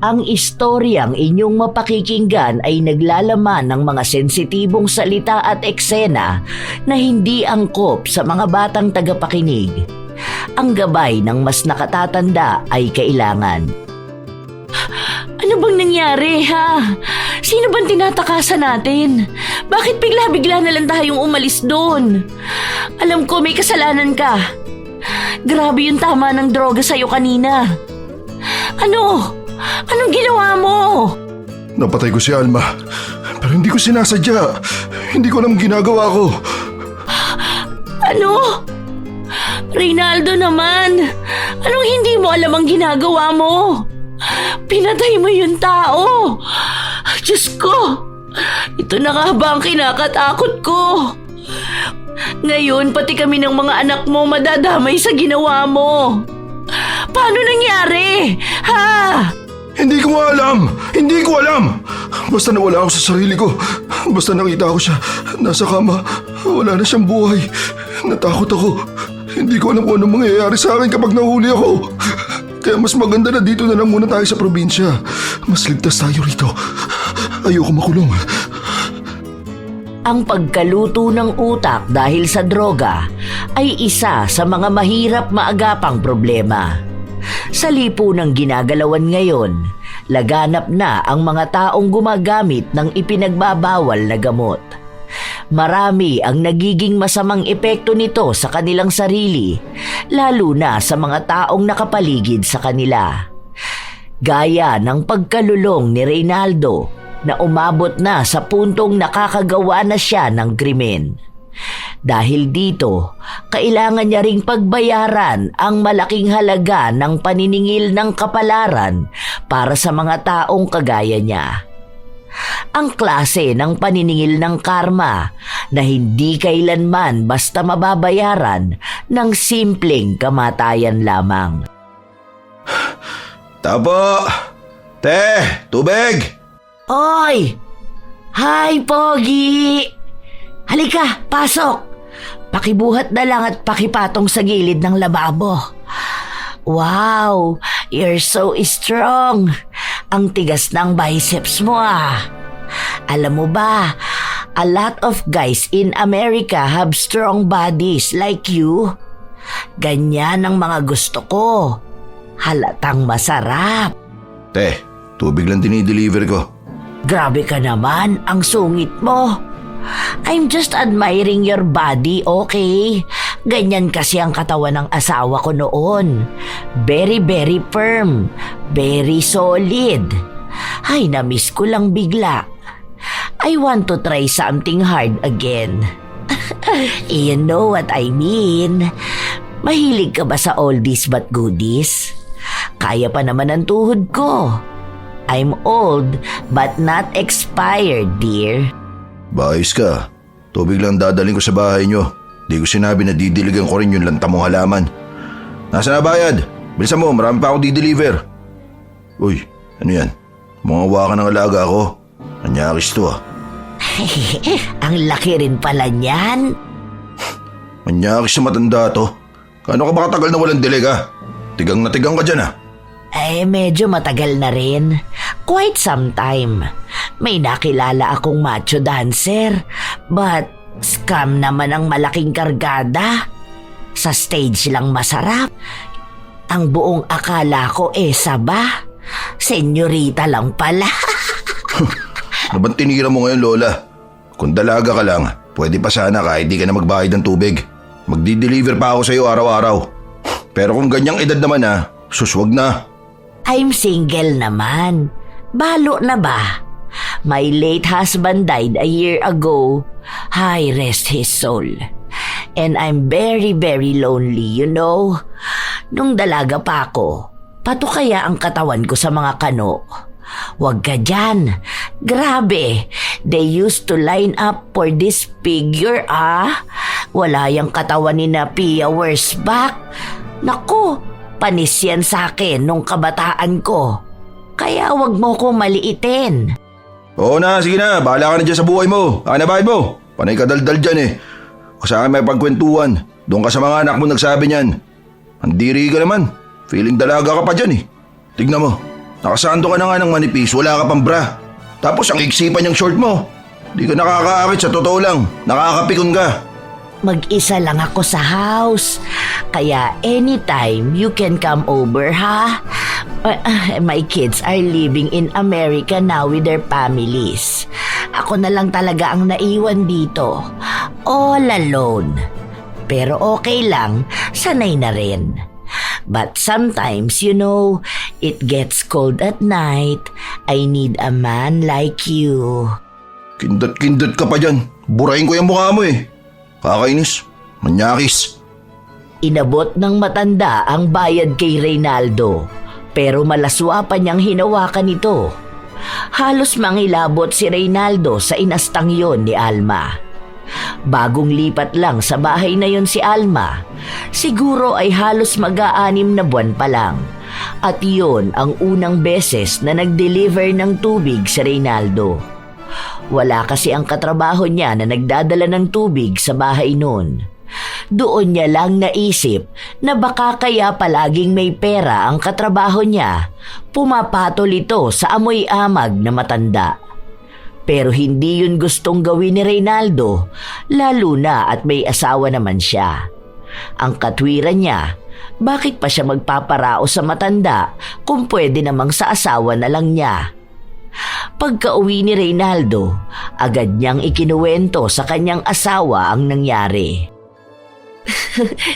Ang istoryang inyong mapakikinggan ay naglalaman ng mga sensitibong salita at eksena na hindi angkop sa mga batang tagapakinig. Ang gabay ng mas nakatatanda ay kailangan. Ano bang nangyari, ha? Sino bang tinatakasan natin? Bakit bigla-bigla na lang tayong umalis doon? Alam ko may kasalanan ka. Grabe yung tama ng droga sa'yo kanina. Ano? Anong ginawa mo? Napatay ko si Alma, pero hindi ko sinasadya. Hindi ko alam ginagawa ko. Ano? Reynaldo naman, anong hindi mo alam ang ginagawa mo? Pinatay mo yung tao. Diyos ko, ito na nga ba ang kinakatakot ko? Ngayon, pati kami ng mga anak mo madadamay sa ginawa mo. Paano nangyari? Ha? Hindi ko alam! Hindi ko alam! Basta nawala ako sa sarili ko. Basta nakita ko siya nasa kama. Wala na siyang buhay. Natakot ako. Hindi ko alam kung anong mangyayari sa akin kapag nahuli ako. Kaya mas maganda na dito na lang muna tayo sa probinsya. Mas ligtas tayo rito. Ayoko makulong. Ang pagkaluto ng utak dahil sa droga ay isa sa mga mahirap maagapang problema. Sa lipunang ginagalawan ngayon, laganap na ang mga taong gumagamit ng ipinagbabawal na gamot. Marami ang nagiging masamang epekto nito sa kanilang sarili, lalo na sa mga taong nakapaligid sa kanila. Gaya ng pagkalulong ni Reynaldo na umabot na sa puntong nakakagawa na siya ng krimen. Dahil dito, kailangan niya ring pagbayaran ang malaking halaga ng paniningil ng kapalaran para sa mga taong kagaya niya. Ang klase ng paniningil ng karma na hindi kailanman basta mababayaran ng simpleng kamatayan lamang. Tabo! Te! Tubig! Oy! Hi, Pogi! Halika, pasok! Pakibuhat na lang at pakipatong sa gilid ng lababo. Wow! You're so strong! Ang tigas ng biceps mo ah! Alam mo ba, a lot of guys in America have strong bodies like you. Ganyan ang mga gusto ko. Halatang masarap. Te, tubig lang dinideliver ko. Grabe ka naman, ang sungit mo. I'm just admiring your body, okay? Ganyan kasi ang katawan ng asawa ko noon. Very, very firm. Very solid. Ay, na-miss ko lang bigla. I want to try something hard again. You know what I mean. Mahilig ka ba sa oldies but goodies? Kaya pa naman ang tuhod ko. I'm old but not expired, dear. Bayos ka. Tubig lang dadaling ko sa bahay nyo. Di ko sinabi na didiligan ko rin yung lanta mong halaman. Nasaan na bayad? Bilisan mo, marami pa akong dideliver. Uy, ano yan? Mga ka ng alaga ko. Anyakis to ah. Ang laki rin pala niyan. Anyakis na matanda to. Kano ka ba katagal na walang dilig Tigang na tigang ka dyan ah. Medyo matagal na rin. Quite some time. May nakilala akong macho dancer, but scam naman ang malaking kargada. Sa stage lang masarap. Ang buong akala ko saba. Senyorita lang pala. Ano bang tinira mo ngayon, Lola? Kung dalaga ka lang, pwede pa sana kahit di ka na magbayad ng tubig. Magdi-deliver pa ako sa'yo araw-araw. Pero kung ganyang edad naman suswag na. I'm single naman. Balo na ba? My late husband died a year ago. Hi, rest his soul. And I'm very, very lonely, you know. Nung dalaga pa ako, pato kaya ang katawan ko sa mga kano. Huwag ka dyan. Grabe, they used to line up for this figure Wala yung katawan ni na Pia Wurzbach. Naku, panis yan sa akin nung kabataan ko. Kaya wag mo ko maliitin. Oo na, sige na. Bahala ka na dyan sa buhay mo. Akin na bahay mo. Panay ka daldal dyan O sa akin may pagkwentuhan. Doon ka sa mga anak mo nagsabi niyan. Andiri ka naman. Feeling dalaga ka pa dyan Tignan mo. Nakasando ka na nga ng manipis, wala ka pang bra. Tapos ang iksipan yung short mo. Di ka nakakaakit, sa totoo lang. Nakakapikon ka. Mag-isa lang ako sa house. Kaya anytime you can come over, ha? My kids are living in America now with their families. Ako na lang talaga ang naiwan dito. All alone. Pero okay lang, sanay na rin. But sometimes, it gets cold at night. I need a man like you. Kindat ka pa dyan. Burahin ko yung mukha mo eh. Kakainis. Manyakis. Inabot ng matanda ang bayad kay Reynaldo, pero malaswa pa niyang hinawakan ito. Halos mangilabot si Reynaldo sa inastang yon ni Alma. Bagong lipat lang sa bahay na yon si Alma. Siguro ay halos mag-aanim na buwan pa lang. At yon ang unang beses na nag-deliver ng tubig si Reynaldo. Wala kasi ang katrabaho niya na nagdadala ng tubig sa bahay noon. Doon niya lang naisip na baka kaya palaging may pera ang katrabaho niya, pumapatol ito sa amoy amag na matanda. Pero hindi yun gustong gawin ni Reynaldo, lalo na at may asawa naman siya. Ang katwiran niya, bakit pa siya magpaparao sa matanda kung pwede namang sa asawa na lang niya? Pagka-uwi ni Reynaldo, agad niyang ikinuwento sa kanyang asawa ang nangyari.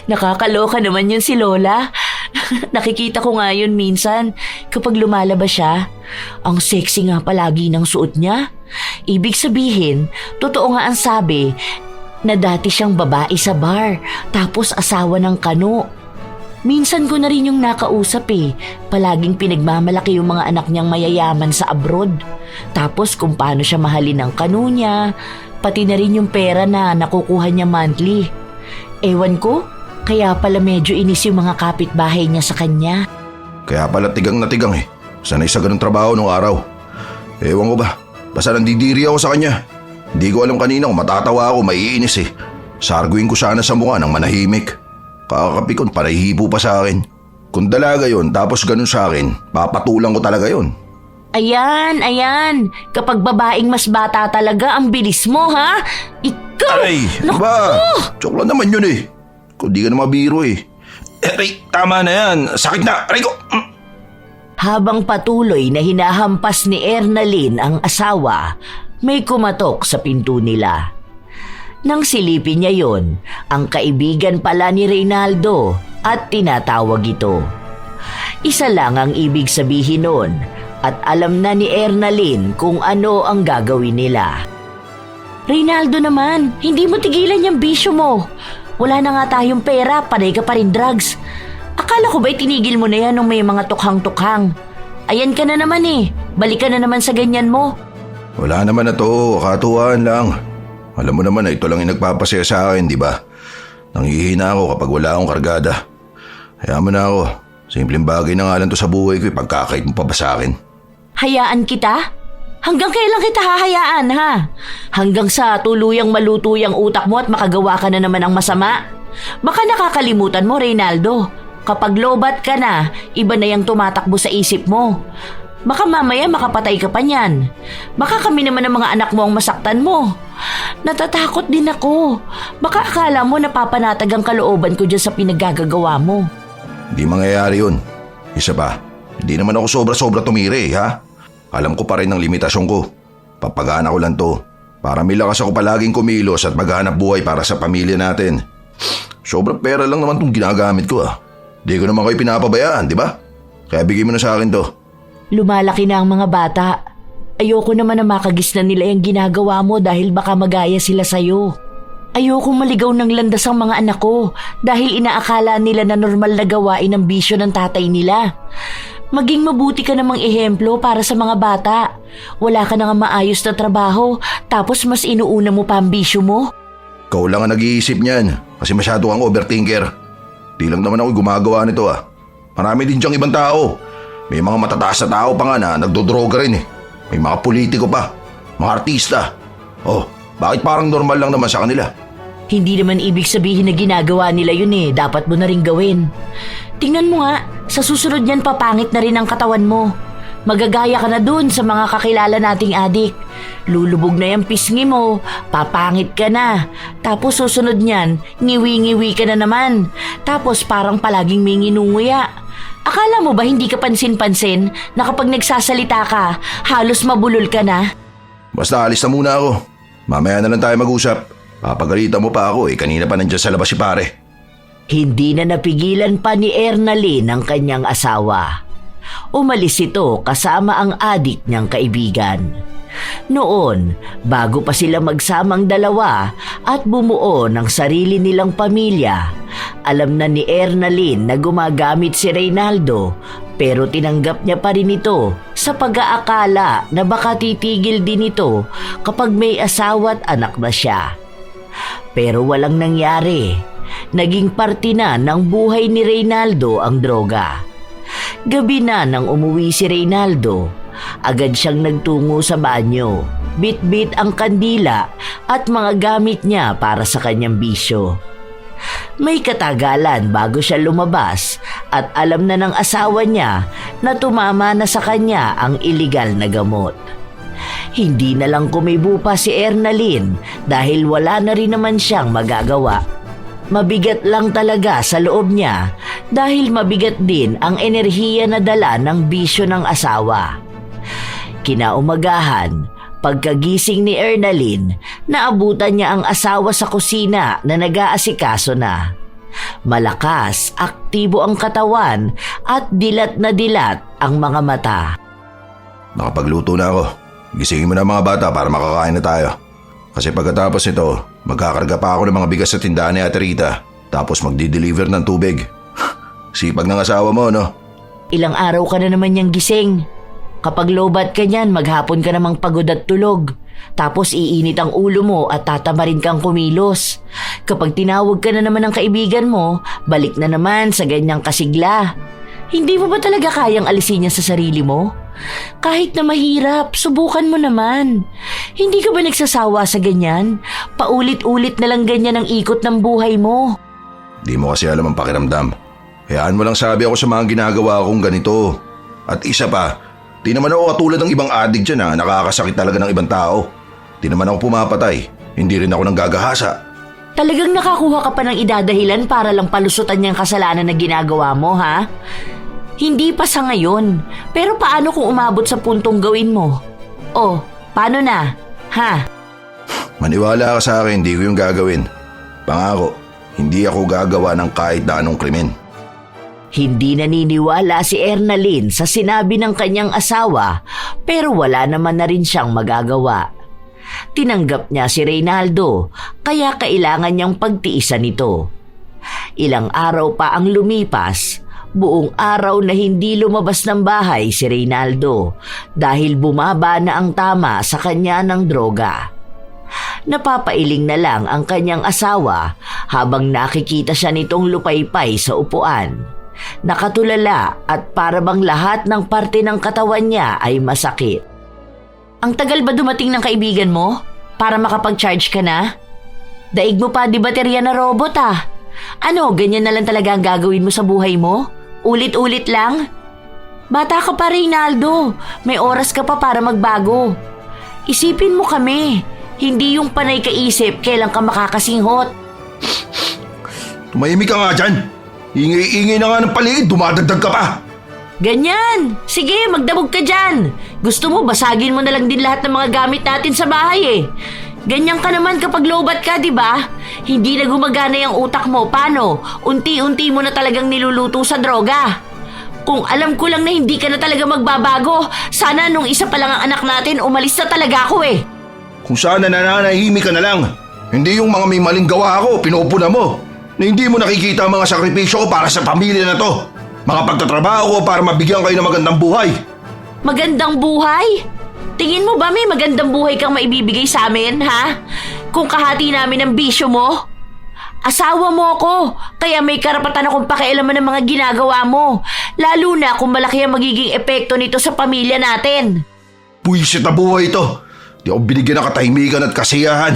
Nakakaloka naman yun si Lola. Nakikita ko nga yun minsan kapag lumalabas siya. Ang sexy nga palagi ng suot niya. Ibig sabihin, totoo nga ang sabi na dati siyang babae sa bar tapos asawa ng kano. Minsan ko na rin yung nakausap eh. Palaging pinagmamalaki yung mga anak niyang mayayaman sa abroad. Tapos kung paano siya mahalin ng kano niya, pati na rin yung pera na nakukuha niya monthly. Ewan ko, kaya pala medyo inis yung mga kapitbahay niya sa kanya. Kaya pala tigang na tigang eh. Sanay sa ganung trabaho nung araw. Ewan ko ba, basta nandidiri ako sa kanya. Hindi ko alam kanina kung matatawa ako, maiinis eh. Sarguin ko sana sa mukha ng manahimik. Kakapikon, panahihipo pa sa akin. Kung dalaga yon tapos ganun sa akin, papatulang ko talaga yon. Ayan. Kapag babaeng mas bata talaga, ang bilis mo, ha? Ikaw! Aray, Naku! ba? Joke lang naman yun eh. Kung di ka na mabiro eh. Aray, tama na yan. Sakit na. Aray ko. Habang patuloy na hinahampas ni Ernalyn ang asawa, may kumatok sa pinto nila. Nang silipin niya yon, ang kaibigan pala ni Reynaldo at tinatawag ito. Isa lang ang ibig sabihin nun at alam na ni Ernalyn kung ano ang gagawin nila. Reynaldo naman, hindi mo tigilan yung bisyo mo. Wala na nga tayong pera, panay ka pa rin drugs. Akala ko ba'y tinigil mo na yan nung may mga tukhang-tukhang? Ayan ka na naman eh, balik ka na naman sa ganyan mo. Wala naman na to, katuwaan lang. Alam mo naman na ito lang yung nagpapasaya sa akin, di ba? Nanghihina ako kapag wala akong kargada. Hayaan mo na ako. Simpleng bagay na nga lang to sa buhay ko, ipagkakait mo pa ba sa akin? Hayaan kita? Hanggang kailan kita hahayaan, ha? Hanggang sa tuluyang maluto yung utak mo at makagawa ka na naman ng masama? Baka nakakalimutan mo, Reynaldo. Kapag lobat ka na, iba na yung tumatakbo sa isip mo. Baka mamaya makapatay ka pa niyan. Baka kami naman ng mga anak mo ang masaktan mo. Natatakot din ako. Baka akala mo napapanatag ang kalooban ko dyan sa pinaggagawa mo. Hindi mangyayari yun. Isa pa, hindi naman ako sobra-sobra tumire, ha? Alam ko pa rin ang limitasyon ko. Papagana ko lang to. Para may lakas ako palaging kumilos at maghanap buhay para sa pamilya natin. Sobrang pera lang naman itong ginagamit ko, ah. Di ko naman kayo pinapabayaan, di ba? Kaya bigay mo na sa akin to. Lumalaki na ang mga bata. Ayoko naman na makagisnan nila yung ginagawa mo dahil baka magaya sila sa'yo. Ayoko maligaw ng landas ang mga anak ko dahil inaakala nila na normal na gawain ang bisyo ng tatay nila. Maging mabuti ka namang ehemplo para sa mga bata. Wala ka na nga maayos na trabaho tapos mas inuuna mo pa ang bisyo mo. Ikaw lang ang nag-iisip niyan kasi masyado kang overthinker. Di lang naman ako gumagawa nito, ah. Marami din diyang ibang tao. May mga matataas na tao pa nga na nagdodroga rin eh. May mga politiko pa, mga artista. Oh, bakit parang normal lang naman sa kanila? Hindi naman ibig sabihin na ginagawa nila yun eh. Dapat mo na rin gawin. Tingnan mo nga, sa susunod niyan papangit na rin ang katawan mo. Magagaya ka na dun sa mga kakilala nating adik. Lulubog na yung pisngi mo, papangit ka na. Tapos susunod niyan, ngiwi-ngiwi ka na naman. Tapos parang palaging may nginunguya. Akala mo ba hindi ka pansin-pansin na kapag nagsasalita ka, halos mabulol ka na? Basta alis na muna ako. Mamaya na lang tayo mag-usap. Papagalitan mo pa ako kanina pa nandiyan sa labas si pare. Hindi na napigilan pa ni Ernalyn ang kanyang asawa. Umalis ito kasama ang adik niyang kaibigan. Noon, bago pa sila magsamang dalawa at bumuo ng sarili nilang pamilya, alam na ni Ernalyn na gumagamit si Reynaldo pero tinanggap niya pa rin ito sa pag-aakala na baka titigil din ito kapag may asawa at anak na siya. Pero walang nangyari. Naging parte na ng buhay ni Reynaldo ang droga. Gabi na nang umuwi si Reynaldo, agad siyang nagtungo sa banyo, bit-bit ang kandila at mga gamit niya para sa kanyang bisyo. May katagalan bago siya lumabas at alam na ng asawa niya na tumama na sa kanya ang iligal na gamot. Hindi na lang kumibo pa si Ernalyn dahil wala na rin naman siyang magagawa. Mabigat lang talaga sa loob niya dahil mabigat din ang enerhiya na dala ng bisyo ng asawa. Kinaumagahan, pagkagising ni Ernalyn, naabutan niya ang asawa sa kusina na nag-aasikaso na. Malakas, aktibo ang katawan at dilat na dilat ang mga mata. Nakapagluto na ako. Gisingin mo na mga bata para makakain na tayo. Kasi pagkatapos ito, magkakarga pa ako ng mga bigas sa tindahan ni Ate Rita. Tapos magdi-deliver ng tubig. Sipag ng asawa mo, no? Ilang araw ka na naman niyang gising. Kapag lobat ka niyan, maghapon ka namang pagod at tulog. Tapos iinit ang ulo mo at tatamarin kang kumilos. Kapag tinawag ka na naman ng kaibigan mo, balik na naman sa ganyang kasigla. Hindi mo ba talaga kayang alisin yan sa sarili mo? Kahit na mahirap, subukan mo naman. Hindi ka ba nagsasawa sa ganyan? Paulit-ulit na lang ganyan ang ikot ng buhay mo. Di mo kasi alam ang pakiramdam. Hayaan mo lang sabi ako sa mga ginagawa kong ganito. At isa pa, di naman ako katulad ng ibang addict dyan na nakakasakit talaga ng ibang tao. Di naman ako pumapatay. Hindi rin ako nanggagahasa. Talagang nakakuha ka pa ng idadahilan para lang palusutan niyang kasalanan na ginagawa mo, ha? Hindi pa sa ngayon. Pero paano kung umabot sa puntong gawin mo? Oh, paano na? Ha? Maniwala ka sa akin, hindi ko yung gagawin. Pangako, hindi ako gagawa ng kahit na anong krimen. Hindi naniniwala si Ernalyn sa sinabi ng kanyang asawa pero wala naman na rin siyang magagawa. Tinanggap niya si Reynaldo kaya kailangan niyang pagtiisan ito. Ilang araw pa ang lumipas, buong araw na hindi lumabas ng bahay si Reynaldo dahil bumaba na ang tama sa kanya ng droga. Napapailing na lang ang kanyang asawa habang nakikita siya nitong lupaypay sa upuan. Nakatulala at para bang lahat ng parte ng katawan niya ay masakit. Ang tagal ba dumating ng kaibigan mo? Para makapag-charge ka na? Daig mo pa di baterya na robot ah. Ano, ganyan na lang talaga ang gagawin mo sa buhay mo? Ulit-ulit lang? Bata ka pa, Reynaldo. May oras ka pa para magbago. Isipin mo kami. Hindi yung panay kaisip kailan ka makakasinghot. Tumahimik ka nga dyan. Ingay-ingay na nga ng paligid, dumadagdag ka pa. Ganyan! Sige, magdabog ka dyan. Gusto mo, basagin mo na lang din lahat ng mga gamit natin sa bahay eh. Ganyan ka naman kapag lowbat ka, di ba? Hindi na gumagana yung utak mo. Paano? Unti-unti mo na talagang niluluto sa droga. Kung alam ko lang na hindi ka na talaga magbabago, sana nung isa pa lang ang anak natin, umalis na talaga ako eh. Kung sana nananahimik ka na lang. Hindi yung mga may maling gawa ako, pinupuna mo. Na hindi mo nakikita ang mga sakripisyo ko para sa pamilya na to. Mga pagtatrabaho ko para mabigyan kayo ng magandang buhay. Magandang buhay? Tingin mo ba may magandang buhay kang maibibigay sa amin, ha? Kung kahati namin ang bisyo mo? Asawa mo ako, kaya may karapatan akong pakialaman ng mga ginagawa mo. Lalo na kung malaki ang magiging epekto nito sa pamilya natin. Puwisit na buhay ito. Di ako binigyan ng katahimikan at kasiyahan.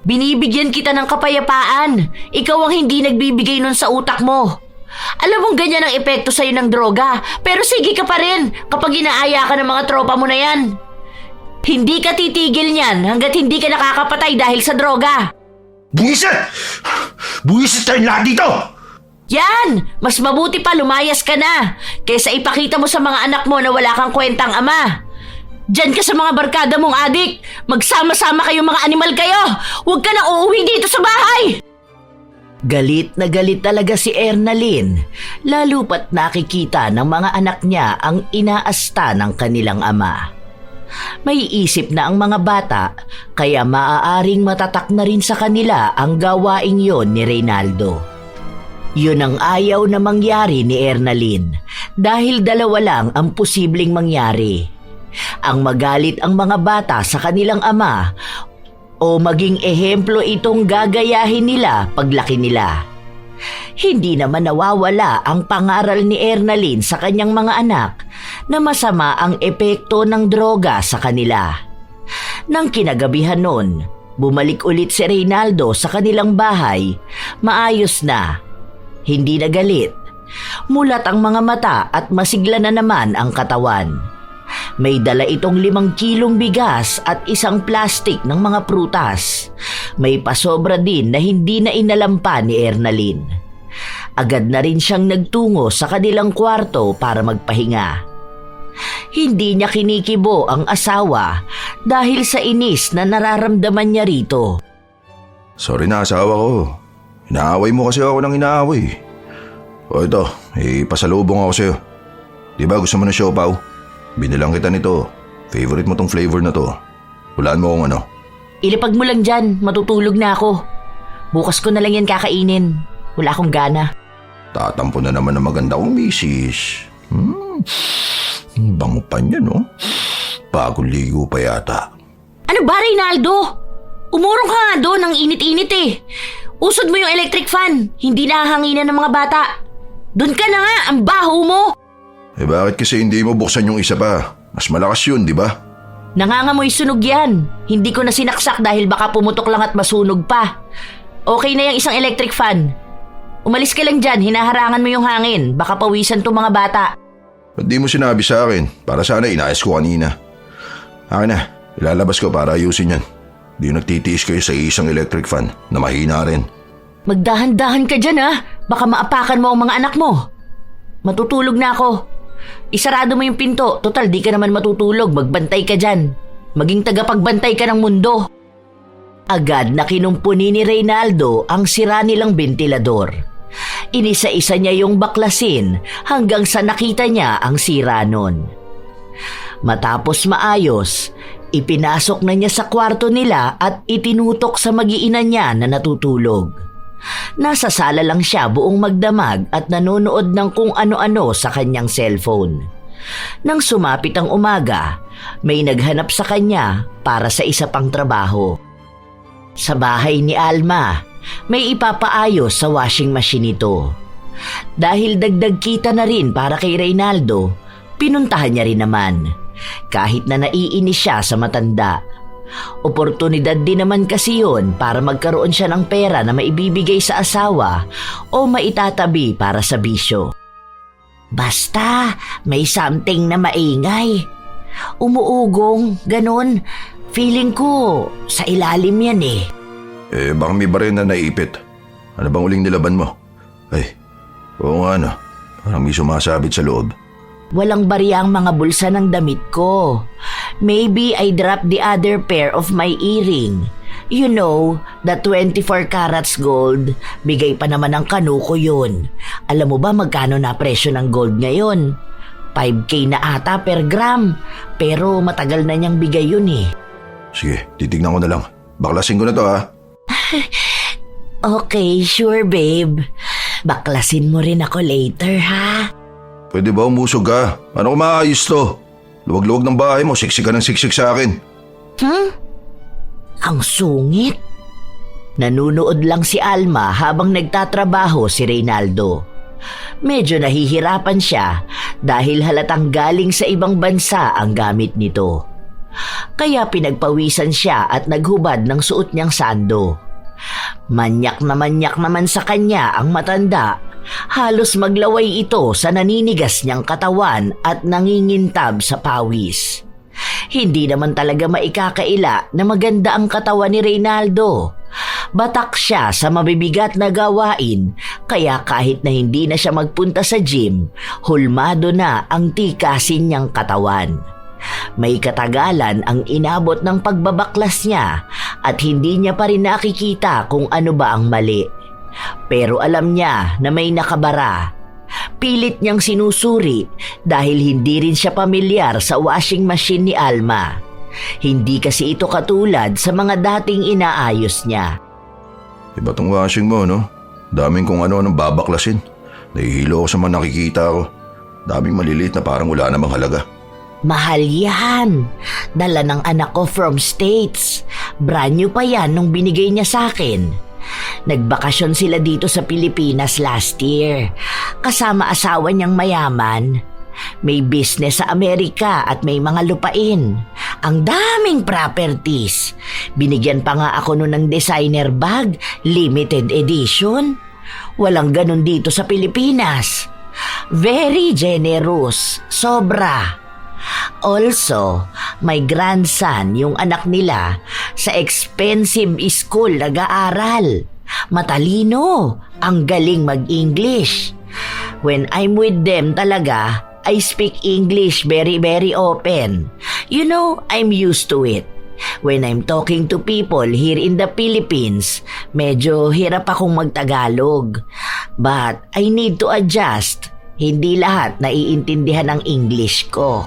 Binibigyan kita ng kapayapaan. Ikaw ang hindi nagbibigay nun sa utak mo. Alam mong ganyan ang epekto sa'yo ng droga, pero sige ka pa rin kapag inaaya ka ng mga tropa mo na yan. Hindi ka titigil niyan hanggat hindi ka nakakapatay dahil sa droga. Buwisit! Buwisit tayong lahat dito! Yan! Mas mabuti pa lumayas ka na kaysa ipakita mo sa mga anak mo na wala kang kwentang ama. Diyan ka sa mga barkada mong adik. Magsama-sama kayong mga animal kayo. Huwag ka nang uuwi dito sa bahay. Galit na galit talaga si Ernalyn, lalo pat nakikita ng mga anak niya ang inaasta ng kanilang ama. May isip na ang mga bata, kaya maaaring matatak na rin sa kanila ang gawaing yon ni Reynaldo. Yun ang ayaw na mangyari ni Ernalyn dahil dalawa lang ang posibleng mangyari. Ang magalit ang mga bata sa kanilang ama o maging ehemplo itong gagayahin nila paglaki nila. Hindi naman nawawala ang pangaral ni Ernalyn sa kanyang mga anak na masama ang epekto ng droga sa kanila. Nang kinagabihan nun, bumalik ulit si Reynaldo sa kanilang bahay, maayos na. Hindi na galit. Mulat ang mga mata at masigla na naman ang katawan. May dala itong 5 kilong bigas at isang plastik ng mga prutas. May pasobra din na hindi na inalampa ni Ernalyn. Agad na rin siyang nagtungo sa kanilang kwarto para magpahinga. Hindi niya kinikibo ang asawa dahil sa inis na nararamdaman niya rito. Sorry na, asawa ko. Inaaway mo kasi ako ng inaaway. O ito, pasalubong ako sa'yo. Di ba gusto mo ng siopaw? Binilang kita nito. Favorite mo tong flavor na to. Hulaan mo kung ano. Ilipag mo lang dyan, matutulog na ako. Bukas ko na lang yan kakainin. Wala akong gana. Tatampo na naman ng maganda kong misis. Bango pa niya, no? Bagong ligo pa yata. Ano ba, Reynaldo? Umurong ka nga doon, ang init-init eh. Usod mo yung electric fan, hindi nahahanginan ng mga bata. Doon ka na nga, ang baho mo. Bakit kasi hindi mo buksan yung isa pa? Mas malakas yun, di ba? Nangangamoy sunog yan. Hindi ko na sinaksak dahil baka pumutok lang at masunog pa. Okay na yung isang electric fan. Umalis ka lang dyan, hinaharangan mo yung hangin. Baka pawisan to mga bata. Ba't di mo sinabi sa akin? Para sana inayos ko kanina. Akin na, ilalabas ko para ayusin yan. Di nagtitiis kayo sa isang electric fan na mahina rin. Magdahan-dahan ka dyan ha. Baka maapakan mo ang mga anak mo. Matutulog na ako. Isarado mo yung pinto. Total, di ka naman matutulog. Magbantay ka dyan. Maging tagapagbantay ka ng mundo. Agad na kinumpuni ni Reynaldo ang sira nilang bentilador. Inisa-isa niya yung baklasin hanggang sa nakita niya ang sira nun. Matapos maayos, ipinasok na niya sa kwarto nila at itinutok sa mag-iina niya na natutulog. Nasa sala lang siya buong magdamag at nanonood ng kung ano-ano sa kanyang cellphone. Nang sumapit ang umaga, may naghanap sa kanya para sa isa pang trabaho. Sa bahay ni Alma, may ipapaayos sa washing machine ito. Dahil dagdag kita na rin para kay Reynaldo, pinuntahan niya rin naman. Kahit na naiinis siya sa matanda. Oportunidad din naman kasi yun para magkaroon siya ng pera na maibibigay sa asawa o maitatabi para sa bisyo. Basta may something na maingay. Umuugong, ganun. Feeling ko sa ilalim yan eh. Baka may baril na naipit. Ano bang uling nilaban mo? Oo nga no. Parang may sumasabit sa loob. Walang barya ang mga bulsa ng damit ko. Maybe I dropped the other pair of my earring. You know, the 24 carats gold. Bigay pa naman ng kanuko yun. Alam mo ba magkano na presyo ng gold ngayon? 5K na ata per gram. Pero matagal na niyang bigay yun eh. Sige, titignan ko na lang. Baklasin ko na to ha. Okay, sure babe. Baklasin mo rin ako later ha. Pwede ba umusog ka? Ano kung maayos to? Luwag-luwag ng bahay mo, siksik ka ng siksik sa akin. Ang sungit. Nanunood lang si Alma habang nagtatrabaho si Reynaldo. Medyo nahihirapan siya dahil halatang galing sa ibang bansa ang gamit nito. Kaya pinagpawisan siya at naghubad ng suot niyang sando. Manyak naman sa kanya ang matanda Halos maglaway ito sa naninigas niyang katawan at nangingintab sa pawis. Hindi naman talaga maikakaila na maganda ang katawan ni Reynaldo. Batak siya sa mabibigat na gawain, kaya kahit na hindi na siya magpunta sa gym, hulmado na ang tikasin niyang katawan. May katagalan ang inabot ng pagbabaklas niya at hindi niya pa rin nakikita kung ano ba ang mali. Pero alam niya na may nakabara. Pilit niyang sinusuri dahil hindi rin siya pamilyar sa washing machine ni Alma. Hindi kasi ito katulad sa mga dating inaayos niya. Iba tong washing mo, no? Daming kung ano-anong babaklasin. Nahihilo ako sa mga nakikita ko. Daming maliliit na parang wala namang halaga. Mahal yan. Dala ng anak ko from States. Brand new pa yan nung binigay niya sa akin. Nagbakasyon sila dito sa Pilipinas last year. Kasama asawa niyang mayaman. May business sa Amerika at may mga lupain. Ang daming properties. Binigyan pa nga ako nun ng designer bag, limited edition. Walang ganun dito sa Pilipinas. Very generous, sobra. Also, my grandson, yung anak nila, sa expensive school nag-aaral. Matalino, ang galing mag-English. When I'm with them talaga, I speak English very open. You know, I'm used to it. When I'm talking to people here in the Philippines, medyo hirap akong mag-Tagalog. But I need to adjust. Hindi lahat naiintindihan ang English ko.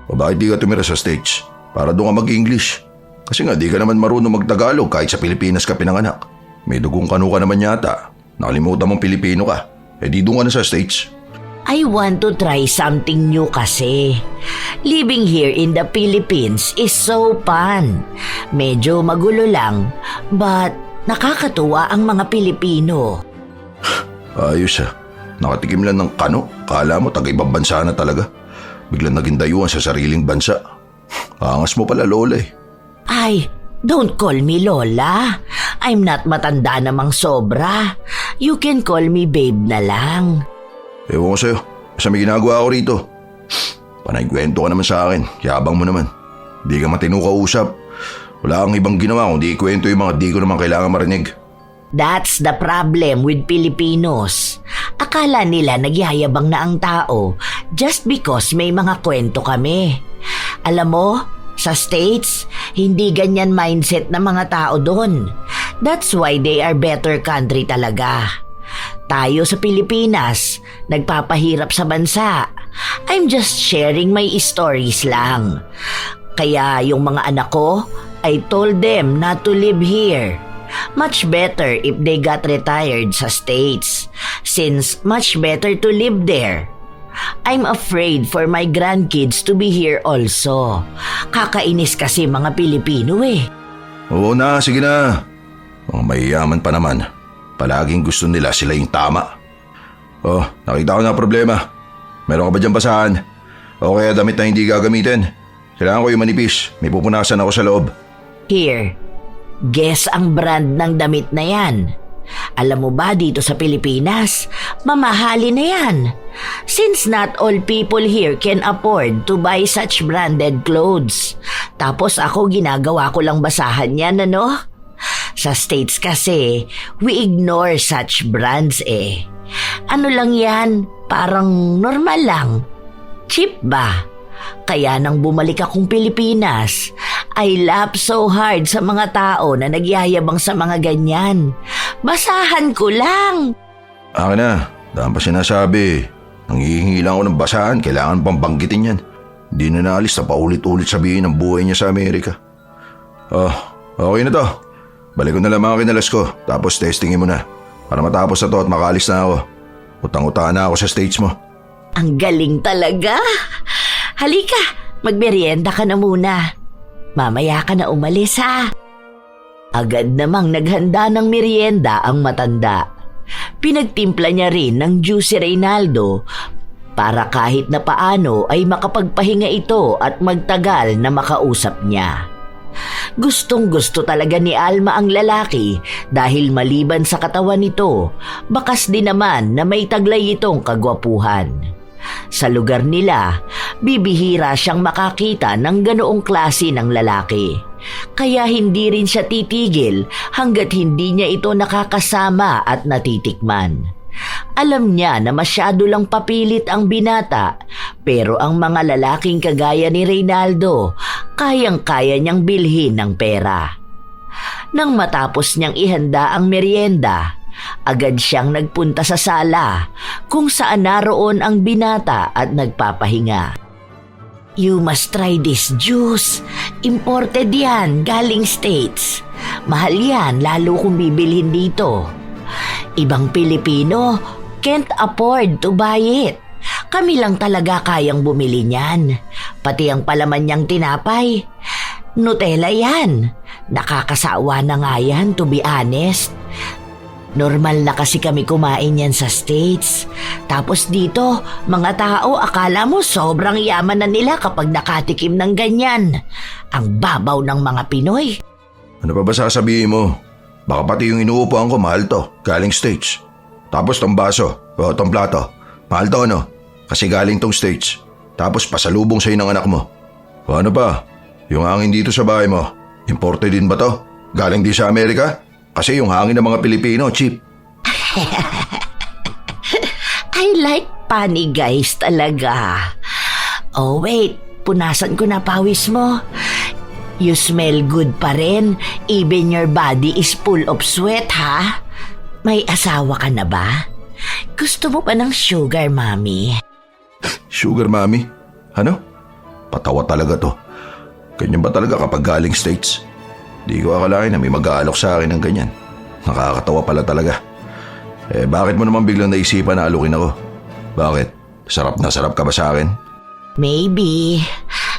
O bakit di ka tumira sa States? Para doon ka mag-English. Kasi nga di ka naman marunong mag-Tagalog kahit sa Pilipinas ka pinanganak. May dugong kanu ka naman yata. Nakalimutan mong Pilipino ka. Eh di doon ka na sa States. I want to try something new kasi. Living here in the Philippines is so fun. Medyo magulo lang, but nakakatuwa ang mga Pilipino. Ayos ah. Nakatikim lang ng kano. Kala mo taga-ibang bansa na talaga. Biglang naging dayuhan sa sariling bansa. Angas mo pala, Lola eh. Ay, don't call me Lola. I'm not matanda namang sobra. You can call me babe na lang. Ewan ko sa'yo. Basta may ginagawa ako rito. Panay-kwento ka naman sa akin. Yabang mo naman. Di ka matino kausap. Wala kang ibang ginawa kundi ikwento yung mga di ko naman kailangan marinig. That's the problem with Filipinos. Akala nila nagyayabang na ang tao just because may mga kwento kami. Alam mo, sa States, hindi ganyan mindset ng mga tao doon. That's why they are better country talaga. Tayo sa Pilipinas, nagpapahirap sa bansa. I'm just sharing my stories lang. Kaya yung mga anak ko, I told them not to live here. Much better if they got retired sa States, since much better to live there. I'm afraid for my grandkids to be here also. Kakainis kasi mga Pilipino eh. Oo na, sige na. Mga mayayaman pa naman. Palaging gusto nila sila yung tama. Oh, nakita ko na problema. Meron ka ba dyan basahan? O kaya damit na hindi gagamitin? Kailangan ko yung manipis. May pupunasan ako sa loob. Here, guess ang brand ng damit na yan. Alam mo ba dito sa Pilipinas, mamahali na yan. Since not all people here can afford to buy such branded clothes. Tapos ako ginagawa ko lang basahan yan, ano? Sa States kasi, we ignore such brands eh. Ano lang yan, parang normal lang. Cheap ba? Kaya nang bumalik akong Pilipinas, I laugh so hard sa mga tao na nagyayabang sa mga ganyan. Basahan ko lang. Akin na, daan pa sinasabi. Nanghihingi lang ako ng basahan, kailangan pang banggitin yan. Hindi na naalis na paulit-ulit sabihin ang buhay niya sa Amerika. Oh, okay na to. Balik ko na lang mga kinalas ko, tapos testingin mo na. Para matapos na to at makaalis na ako. Utang-utangan na ako sa States mo. Ang galing talaga. Halika, magmerienda ka na muna. Mamaya ka na umalis ha. Agad namang naghanda ng merienda ang matanda. Pinagtimpla niya rin ng juice si Reynaldo para kahit na paano ay makapagpahinga ito at magtagal na makausap niya. Gustong-gusto talaga ni Alma ang lalaki dahil maliban sa katawan nito, bakas din naman na may taglay itong kagwapuhan. Sa lugar nila, bibihira siyang makakita ng ganoong klase ng lalaki. Kaya hindi rin siya titigil hanggat hindi niya ito nakakasama at natitikman. Alam niya na masyado lang papilit ang binata, pero ang mga lalaking kagaya ni Reynaldo, kayang-kaya niyang bilhin ng pera. Nang matapos niyang ihanda ang merienda, agad siyang nagpunta sa sala kung saan naroon ang binata at nagpapahinga. "You must try this juice. Imported yan, galing States. Mahal yan lalo kung bibilhin dito. Ibang Pilipino can't afford to buy it. Kami lang talaga kayang bumili niyan. Pati ang palaman niyang tinapay. Nutella yan. Nakakasawa na nga yan, to be honest. Normal na kasi kami kumain yan sa States. Tapos dito, mga tao akala mo sobrang yaman na nila kapag nakatikim ng ganyan. Ang babaw ng mga Pinoy." Ano pa ba sasabihin mo? Baka pati yung inuupuan ko mahal to, galing States. Tapos tong baso, o tong plato, mahal to ano? Kasi galing tong States. Tapos pasalubong sa'yo ng anak mo. O ano pa? Yung hangin dito sa bahay mo, imported din ba to? Galing din sa Amerika? Kasi yung hangin ng mga Pilipino, cheap. I like funny guys talaga. Oh wait, punasan ko na pawis mo. You smell good pa rin, even your body is full of sweat, ha? May asawa ka na ba? Gusto mo pa ng sugar, mami? Sugar mommy? Ano? Patawa talaga to. Ganyan ba talaga kapag galing States? Di ko akalain na may mag-aalok sa akin ng ganyan. Nakakatawa pala talaga. Bakit mo naman biglang naisipan na alukin ako? Bakit? Sarap na sarap ka ba sa akin? Maybe.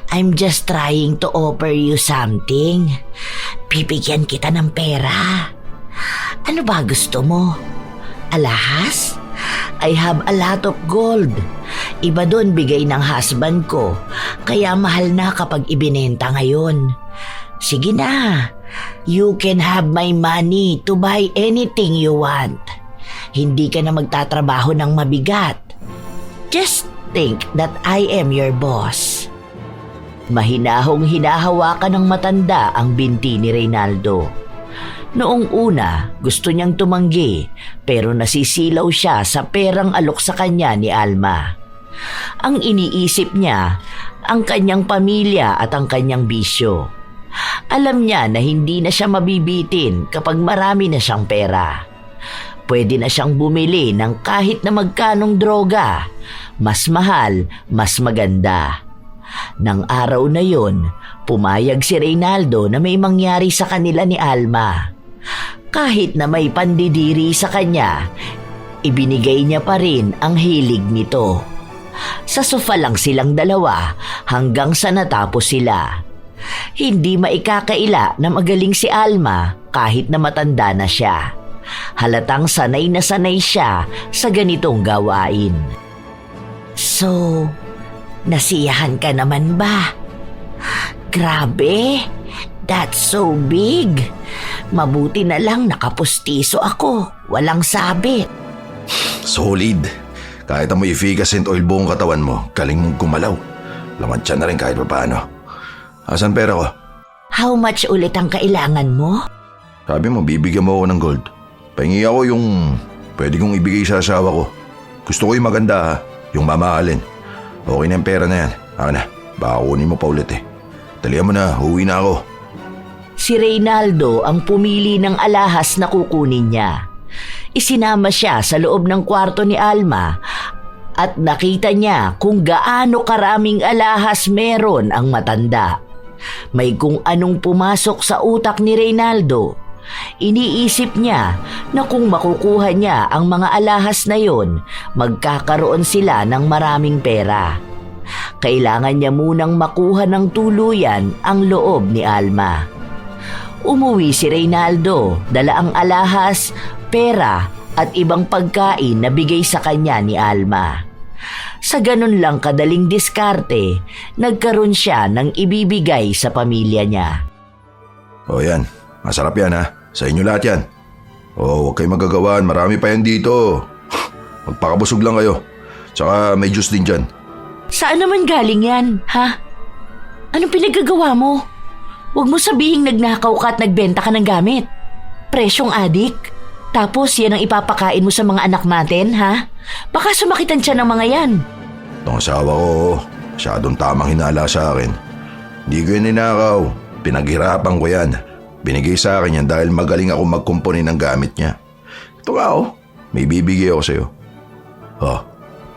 I'm just trying to offer you something. Bibigyan kita ng pera. Ano ba gusto mo? Alahas? I have a lot of gold. Iba doon bigay ng husband ko. Kaya mahal na kapag ibinenta ngayon. Sige na. You can have my money to buy anything you want. Hindi ka na magtatrabaho ng mabigat. Just think that I am your boss. Mahinahong hinahawakan ng matanda ang binti ni Reynaldo. Noong una, gusto niyang tumanggi pero nasisilaw siya sa perang alok sa kanya ni Alma. Ang iniisip niya, ang kanyang pamilya at ang kanyang bisyo. Alam niya na hindi na siya mabibitin kapag marami na siyang pera. Pwede na siyang bumili ng kahit na magkanong droga. Mas mahal, mas maganda. Nang araw na yon, pumayag si Reynaldo na may mangyari sa kanila ni Alma. Kahit na may pandidiri sa kanya, ibinigay niya pa rin ang hilig nito. Sa sofa lang silang dalawa hanggang sa natapos sila. Hindi maikakaila na magaling si Alma kahit na matanda na siya. Halatang sanay na sanay siya sa ganitong gawain. So, nasiyahan ka naman ba? Grabe, that's so big. Mabuti na lang nakapustiso ako, walang sabit. Solid. Kahit amoy efficacent oil buong katawan mo, galing mong gumalaw. Laman siya na rin kahit paano. Asan pera ko? How much ulit ang kailangan mo? Sabi mo, bibigyan mo ako ng gold. Pahingi ako yung pwede kong ibigay sa asawa ko. Gusto ko yung maganda ha, yung mamahalin. Okay na yung pera na yan. Ako na, baka kunin mo pa ulit eh. Talihan mo na, uwi na ako. Si Reynaldo ang pumili ng alahas na kukunin niya. Isinama siya sa loob ng kwarto ni Alma at nakita niya kung gaano karaming alahas meron ang matanda. May kung anong pumasok sa utak ni Reynaldo. Iniisip niya na kung makukuha niya ang mga alahas na yon, magkakaroon sila ng maraming pera. Kailangan niya munang makuha ng tuluyan ang loob ni Alma. Umuwi si Reynaldo, dala ang alahas, pera at ibang pagkain na bigay sa kanya ni Alma. Sa ganun lang kadaling diskarte, nagkaroon siya ng ibibigay sa pamilya niya. O yan, masarap yan ha. Sa inyo lahat yan. O, huwag kayong magagawaan, marami pa yan dito. Magpakabusog lang kayo. Tsaka may juice din dyan. Saan naman galing yan, ha? Anong pinagagawa mo? Huwag mo sabihing nagnakaw ka at nagbenta ka ng gamit. Presyong adik. Tapos yan ang ipapakain mo sa mga anak natin, ha? Baka sumakitan siya ng mga yan. Itong asawa ko, masyadong tamang hinala sa akin. Hindi ko yan ninakaw. Pinaghirapan ko yan. Binigay sa akin yan dahil magaling ako magkumpuni ng gamit niya. Ito nga may bibigay ako sa'yo.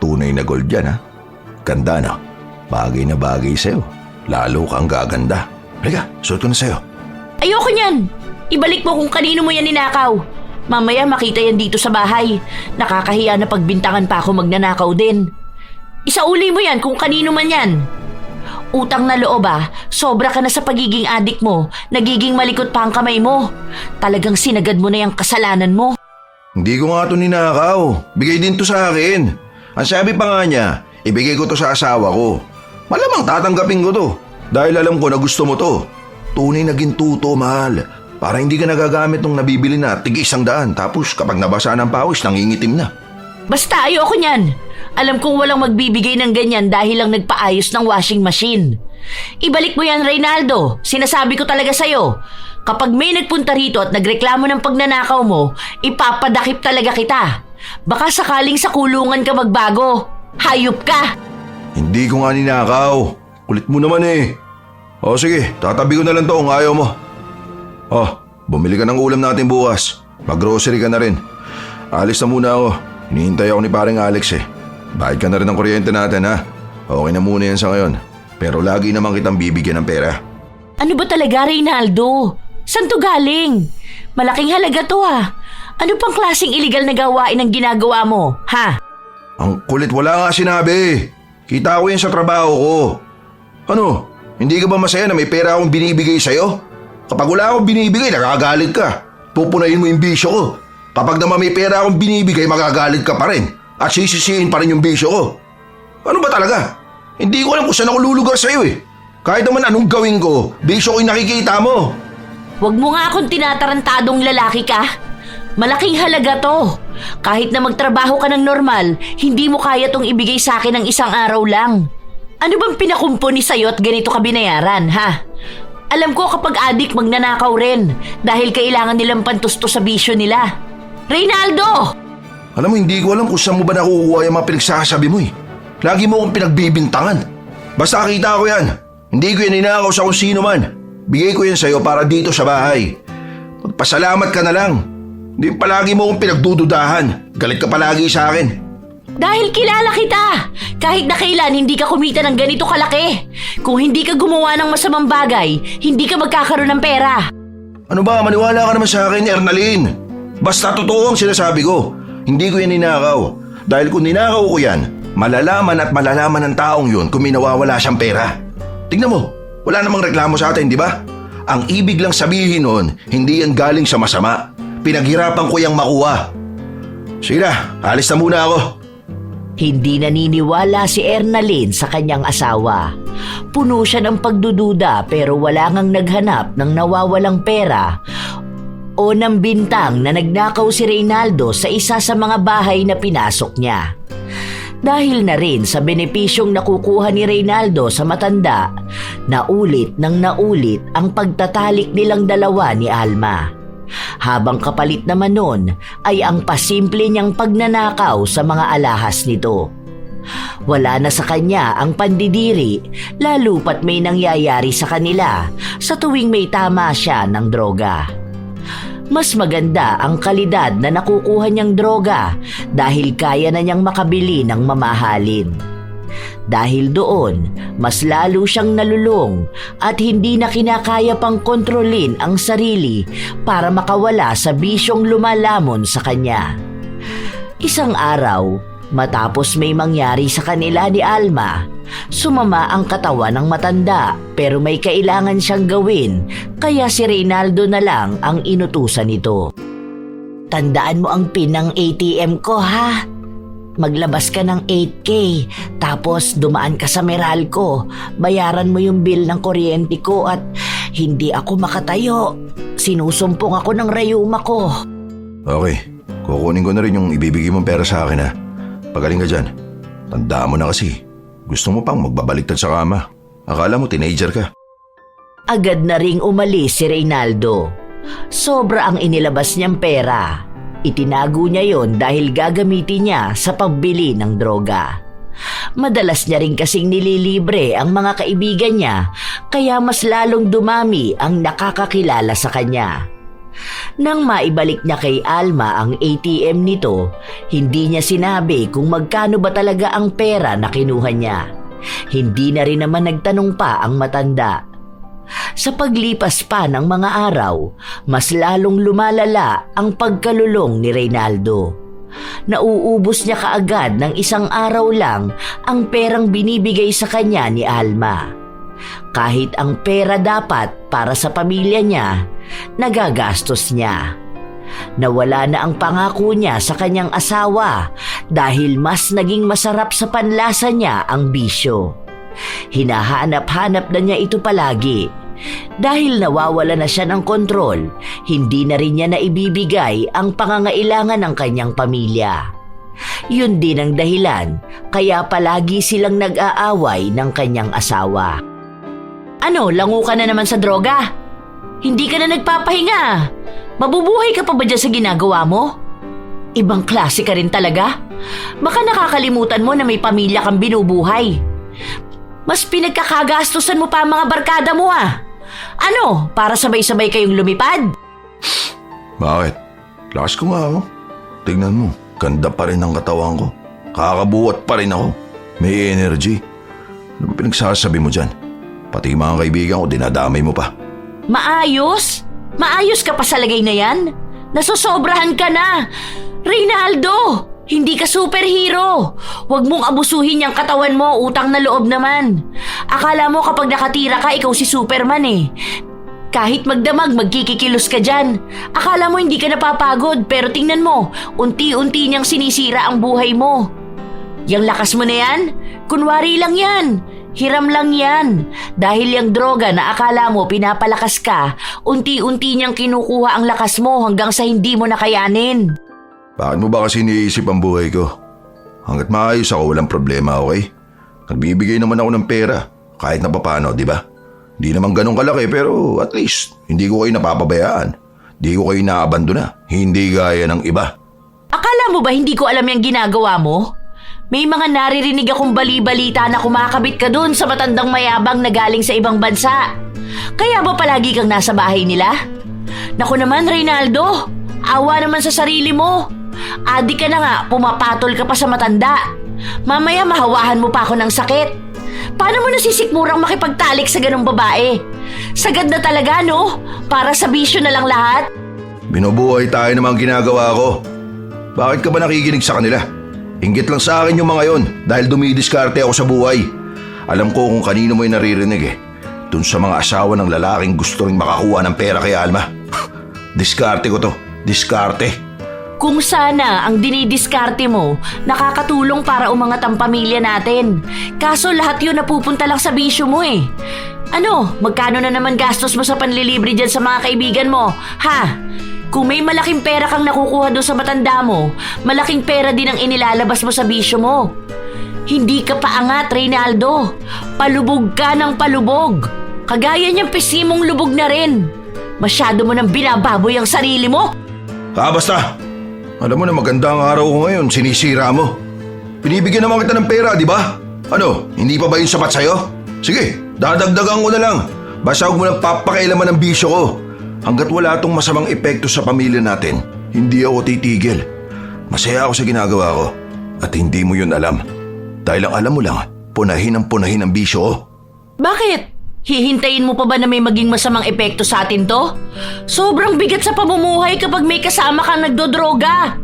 Tunay na gold yan ha. Ganda na. Bagay na bagay sa'yo. Lalo kang gaganda. Halika, suot ko na sa'yo. Ayoko niyan. Ibalik mo kung kanino mo yan ninakaw. Mamaya makita yan dito sa bahay. Nakakahiya na pagbintangan pa ako magnanakaw din. Isauli mo yan kung kanino man yan. Utang na loob sobra ka na sa pagiging adik mo. Nagiging malikot pa ang kamay mo. Talagang sinagad mo na yung kasalanan mo. Hindi ko nga ito ninakaw. Bigay din to sa akin. Ang sabi pa nga niya, ibigay ko to sa asawa ko. Malamang tatanggapin ko to. Dahil alam ko na gusto mo to. Tunay na gintuto, mahal. Para hindi ka nagagamit nung nabibili na tig-100. Tapos kapag nabasa ng pawis, nangingitim na. Basta ayoko niyan. Alam kong walang magbibigay ng ganyan dahil lang nagpaayos ng washing machine. Ibalik mo yan, Reynaldo. Sinasabi ko talaga sa'yo. Kapag may nagpunta rito at nagreklamo ng pagnanakaw mo, ipapadakip talaga kita. Baka sakaling sa kulungan ka magbago. Hayop ka! Hindi ko nga ninakaw. Kulit mo naman eh. O sige, tatabi ko na lang to kung ayaw mo. Bumili ka ng ulam natin bukas. Mag-grocery ka na rin. Alis na muna ako. Hinihintay ako ni paring Alex eh. Bayad ka na rin ng kuryente natin ha. Okay na muna yan sa ngayon. Pero lagi naman kitang bibigyan ng pera. Ano ba talaga, Reynaldo? Saan to galing? Malaking halaga to Ano pang klaseng iligal na gawain ang ginagawa mo, ha? Ang kulit, wala nga sinabi. Kita ko yan sa trabaho ko. Ano? Hindi ka ba masaya na may pera akong binibigay sa'yo? Kapag wala akong binibigay, nakagalit ka. Pupunayin mo yung bisyo ko. Kapag naman may pera akong binibigay, magagalit ka pa rin. At sisisihin pa rin yung bisyo ko. Ano ba talaga? Hindi ko alam kung saan ako lulugar sa'yo eh. Kahit naman anong gawin ko, bisyo ko yung nakikita mo. Huwag mo nga akong tinatarantadong lalaki ka. Malaking halaga to. Kahit na magtrabaho ka ng normal, hindi mo kaya tong ibigay sa akin ng isang araw lang. Ano bang pinakumpuni sa'yo at ganito ka binayaran, ha? Alam ko kapag adik magnanakaw rin dahil kailangan nilang pantusto sa bisyo nila. Reynaldo! Alam mo, hindi ko alam kung saan mo ba nakukuha yung mga pinagsasabi mo eh. Lagi mo akong pinagbibintangan. Basta kita ko yan. Hindi ko yan ninakaw sa kung sino man. Bigay ko yan sa'yo para dito sa bahay. Magpasalamat ka na lang. Hindi palagi mo akong pinagdududahan. Galit ka palagi sa akin. Dahil kilala kita. Kahit na kailan hindi ka kumita ng ganito kalaki. Kung hindi ka gumawa ng masamang bagay, hindi ka magkakaroon ng pera. Ano ba, maniwala ka naman sa akin, Ernalyn. Basta totoo ang sinasabi ko. Hindi ko yan ninakaw. Dahil kung ninakaw ko yan, malalaman at malalaman ng taong yun kung may nawawala siyang pera. Tignan mo, wala namang reklamo sa atin, di ba? Ang ibig lang sabihin nun, hindi yan galing sa masama. Pinaghirapan ko yang makuha. Sige na, alis na muna ako. Hindi naniniwala si Ernalyn sa kanyang asawa. Puno siya ng pagdududa pero wala ngang naghanap ng nawawalang pera o ng bintang na nagnakaw si Reynaldo sa isa sa mga bahay na pinasok niya. Dahil na rin sa benepisyong nakukuha ni Reynaldo sa matanda, naulit ng naulit ang pagtatalik nilang dalawa ni Alma. Habang kapalit naman nun ay ang pasimple niyang pagnanakaw sa mga alahas nito. Wala na sa kanya ang pandidiri, lalo pat may nangyayari sa kanila sa tuwing may tama siya ng droga. Mas maganda ang kalidad na nakukuha niyang droga dahil kaya na niyang makabili ng mamahalin. Dahil doon, mas lalo siyang nalulong at hindi na kinakaya pang kontrolin ang sarili para makawala sa bisyong lumalamon sa kanya. Isang araw, matapos may mangyari sa kanila ni Alma, sumama ang katawan ng matanda pero may kailangan siyang gawin kaya si Reynaldo na lang ang inutusan nito. Tandaan mo ang pin ng ATM ko ha. Maglabas ka ng 8K tapos dumaan ka sa Meralco. Bayaran mo yung bill ng kuryente ko at Hindi ako makatayo. Sinusumpong ako ng rayuma ko. Okay, kukunin ko na rin yung ibibigay mong pera sa akin ha. Pagaling ka dyan. Tandaan mo na kasi, gusto mo pang magbabaliktad sa kama. Akala mo teenager ka. Agad na ring umalis si Reynaldo. Sobra ang inilabas niyang pera. Itinago niya yon dahil gagamitin niya sa pagbili ng droga. Madalas niya rin kasing nililibre ang mga kaibigan niya, kaya mas lalong dumami ang nakakakilala sa kanya. Nang maibalik niya kay Alma ang ATM nito, hindi niya sinabi kung magkano ba talaga ang pera na kinuha niya. Hindi na rin naman nagtanong pa ang matanda. Sa paglipas pa ng mga araw, mas lalong lumalala ang pagkalulong ni Reynaldo. Nauubos niya kaagad ng isang araw lang ang perang binibigay sa kanya ni Alma. Kahit ang pera dapat para sa pamilya niya, nagagastos niya. Nawala na ang pangako niya sa kanyang asawa dahil mas naging masarap sa panlasa niya ang bisyo. Hinahanap-hanap na niya ito palagi. Dahil nawawala na siya ng kontrol, hindi na rin niya naibibigay ang pangangailangan ng kanyang pamilya. Yun din ang dahilan kaya palagi silang nag-aaway ng kanyang asawa. Ano, lango ka na naman sa droga? Hindi ka na nagpapahinga. Mabubuhay ka pa ba dyan sa ginagawa mo? Ibang klase ka rin talaga. Baka nakakalimutan mo na may pamilya kang binubuhay. Mas pinagkakagastusan mo pa ang mga barkada mo ah. Ano, para sabay-sabay kayong lumipad? Bakit? Lakas ko nga ako. Tignan mo, ganda pa rin ang katawan ko. Kakabuhat pa rin ako. May energy. Ano ba pinagsasabi mo dyan? Pati mga kaibigan ko, dinadamay mo pa. Maayos? Maayos ka pa sa lagay na yan? Nasosobrahan ka na. Reynaldo, hindi ka superhero. Huwag mong abusuhin yung katawan mo, utang na loob naman. Akala mo kapag nakatira ka, ikaw si Superman eh. Kahit magdamag, magkikikilos ka dyan. Akala mo hindi ka napapagod, pero tingnan mo, unti-unti niyang sinisira ang buhay mo. Yang lakas mo na yan, kunwari lang yan. Hiram lang yan. Dahil yung droga na akala mo pinapalakas ka, unti-unti niyang kinukuha ang lakas mo hanggang sa hindi mo nakayanin. Bakit mo ba kasi iniisip ang buhay ko? Hanggat maayos ako, walang problema, okay? Nagbibigay naman ako ng pera, kahit na papano, di ba? Di naman ganun kalaki pero at least hindi ko kayo napapabayaan. Di ko kayo naabandona, hindi gaya ng iba. Akala mo ba hindi ko alam yung ginagawa mo? May mga naririnig akong bali-balita na kumakabit ka dun sa matandang mayabang na galing sa ibang bansa. Kaya ba palagi kang nasa bahay nila? Naku naman, Reynaldo, awa naman sa sarili mo. Adi ka na nga, pumapatol ka pa sa matanda. Mamaya mahawahan mo pa ako ng sakit. Paano mo nasisikmurang makipagtalik sa ganong babae? Sagad na talaga, no? Para sa bisyo na lang lahat? Binubuhay tayo namang ginagawa ko. Bakit ka ba nakikinig sa kanila? Inggit lang sa akin yung mga yon dahil dumidiskarte ako sa buhay. Alam ko kung kanino mo yung naririnig eh. Dun sa mga asawa ng lalaking gusto ring makakuha ng pera kay Alma. Diskarte ko to. Diskarte. Kung sana ang dinidiskarte mo nakakatulong para umangat ang pamilya natin. Kaso lahat yun napupunta lang sa bisyo mo eh. Ano, magkano na naman gastos mo sa panlilibre dyan sa mga kaibigan mo? Ha? Kung may malaking pera kang nakukuha doon sa matanda mo, malaking pera din ang inilalabas mo sa bisyo mo. Hindi ka paangat, Reynaldo. Palubog ka ng palubog. Kagaya niyang pesimong lubog na rin. Masyado mo nang binababoy ang sarili mo. Basta. Alam mo na maganda ang araw ko ngayon, sinisira mo. Binibigyan naman kita ng pera, di ba? Ano, hindi pa ba yun sapat sa'yo? Sige, dadagdagan ko na lang. Basta huwag mo nang papakailaman ng bisyo ko. Hanggat wala tong masamang epekto sa pamilya natin, hindi ako titigil. Masaya ako sa ginagawa ko. At hindi mo yun alam. Dahil ang alam mo lang, punahin ang bisyo ko. Bakit? Hihintayin mo pa ba na may maging masamang epekto sa atin to? Sobrang bigat sa pamumuhay kapag may kasama kang nagdodroga.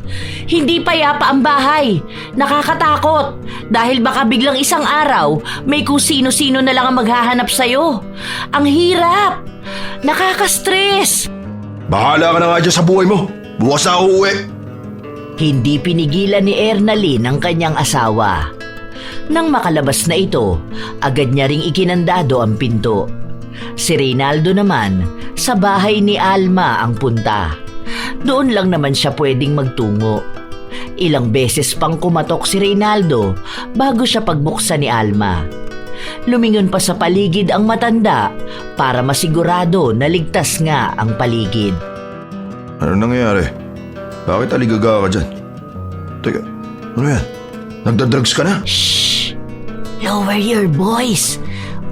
Hindi payapa ang bahay. Nakakatakot. Dahil baka biglang isang araw, may kung sino-sino na lang ang maghahanap sa'yo. Ang hirap. Nakaka-stress. Bahala ka na nga dyan sa buhay mo. Bukas na ako uwi. Hindi pinigilan ni Ernalyn ang kanyang asawa. Nang makalabas na ito, agad niya ring ikinandado ang pinto. Si Reynaldo naman, sa bahay ni Alma ang punta. Doon lang naman siya pwedeng magtungo. Ilang beses pang kumatok si Reynaldo bago siya pagbuksan ni Alma. Lumingon pa sa paligid ang matanda para masigurado na ligtas nga ang paligid. Ano nangyayari? Bakit aligaga ka dyan? Teka, ano yan? Nagdadrugs ka na? Shh! Lower your voice.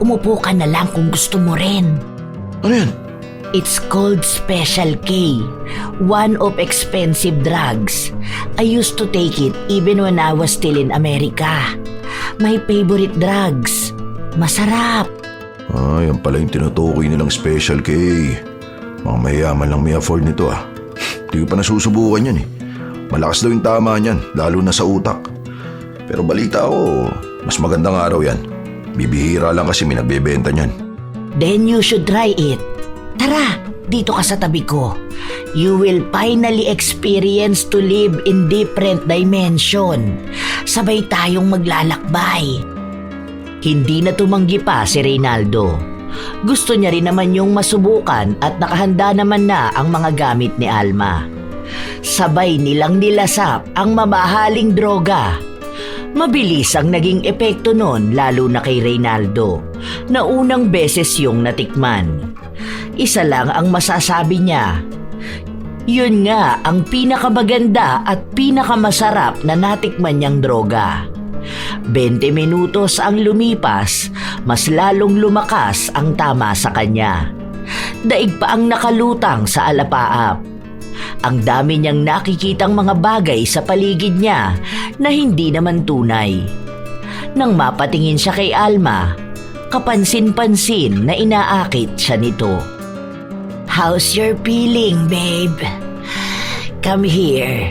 Umupo ka na lang kung gusto mo rin. Ano yan? It's called Special K, one of expensive drugs. I used to take it even when I was still in America. My favorite drugs. Masarap. Yan pala yung tinutukoy nilang Special K. Mga mayayaman lang may afford nito ah. Di ko pa nasusubukan yan eh. Malakas daw yung tama niyan, lalo na sa utak. Pero balita ko, mas magandang araw yan. Bibihira lang kasi may nagbebenta niyan. Then you should try it. Tara, dito ka sa tabi ko. You will finally experience to live in different dimension. Sabay tayong maglalakbay. Hindi na tumanggi pa si Reynaldo. Gusto niya rin naman yung masubukan at nakahanda naman na ang mga gamit ni Alma. Sabay nilang nilasap ang mamahaling droga. Mabilis ang naging epekto nun lalo na kay Reynaldo na unang beses yung natikman. Isa lang ang masasabi niya. Yun nga ang pinakamaganda at pinakamasarap na natikman niyang droga. 20 minutos ang lumipas, mas lalong lumakas ang tama sa kanya. Daig pa ang nakalutang sa alapaap. Ang dami niyang nakikitang mga bagay sa paligid niya na hindi naman tunay. Nang mapatingin siya kay Alma, kapansin-pansin na inaakit siya nito. How's your feeling, babe? Come here.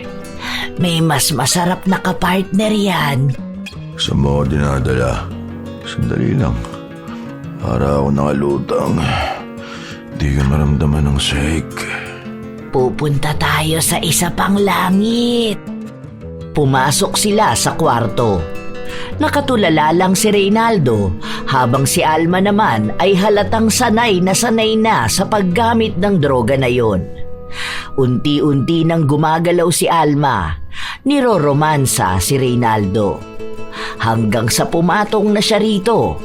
May mas masarap na kapartner yan. Sa mo dinadala. Sandali lang. Para ako nakalutang. Di ka maramdaman ng shake. Pupunta tayo sa isa pang langit. Pumasok sila sa kwarto. Nakatulala lang si Reynaldo habang si Alma naman ay halatang sanay na sa paggamit ng droga na yon. Unti-unti nang gumagalaw si Alma, niroromansa si Reynaldo. Hanggang sa pumatong na siya rito.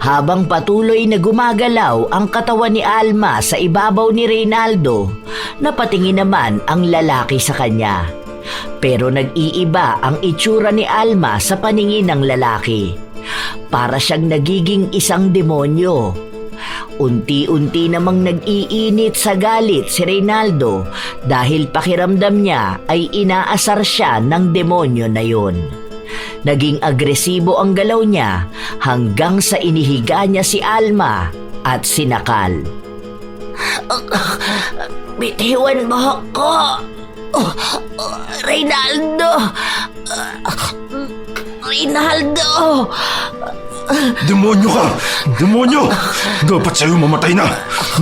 Habang patuloy na gumagalaw ang katawan ni Alma sa ibabaw ni Reynaldo, napatingin naman ang lalaki sa kanya. Pero nag-iiba ang itsura ni Alma sa paningin ng lalaki. Para siyang nagiging isang demonyo. Unti-unti namang nag-iinit sa galit si Reynaldo dahil pakiramdam niya ay inaasar siya ng demonyo na yon. Naging agresibo ang galaw niya hanggang sa inihiga niya si Alma at sinakal. Bitiwan mo ako! Reynaldo! Reynaldo! Demonyo ka! Demonyo! Dapat sa'yo mamatay na!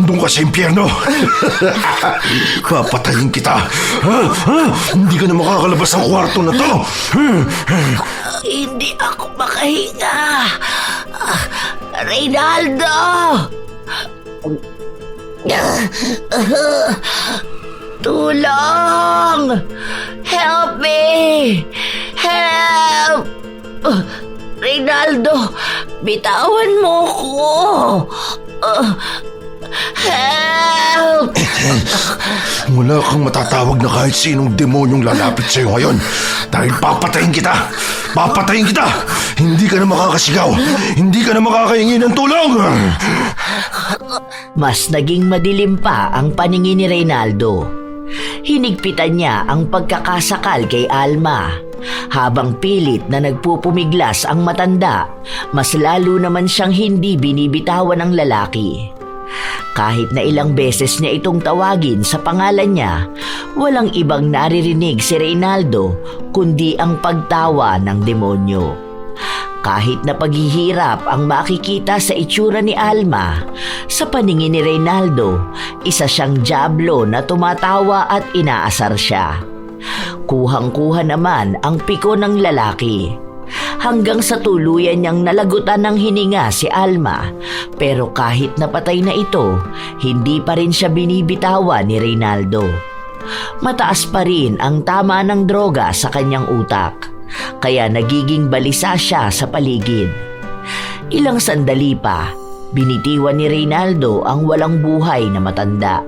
Doon ka sa impyerno! Papatayin kita! Hindi ka na makakalabas ng kwarto na to! Hindi ako makahinga! Reynaldo! Tulong! Help me! Help! Reynaldo, bitawan mo ko! Help! Wala kang matatawag na kahit sinong demonyong lalapit sa'yo ngayon dahil papatayin kita! Papatayin kita! Hindi ka na makakasigaw! Hindi ka na makakahingi ng tulong! Mas naging madilim pa ang paningin ni Reynaldo. Hinigpitan niya ang pagkakasakal kay Alma. Habang pilit na nagpupumiglas ang matanda, mas lalo naman siyang hindi binibitawan ng lalaki. Kahit na ilang beses niya itong tawagin sa pangalan niya, walang ibang naririnig si Reynaldo kundi ang pagtawa ng demonyo. Kahit na paghihirap ang makikita sa itsura ni Alma, sa paningin ni Reynaldo, isa siyang diablo na tumatawa at inaasar siya. Kuhang-kuha naman ang piko ng lalaki. hanggang sa tuluyan niyang nalagutan ng hininga si Alma. Pero kahit napatay na ito, hindi pa rin siya binibitawan ni Reynaldo. Mataas pa rin ang tama ng droga sa kanyang utak, kaya nagiging balisa siya sa paligid. Ilang sandali pa, binitiwan ni Reynaldo ang walang buhay na matanda.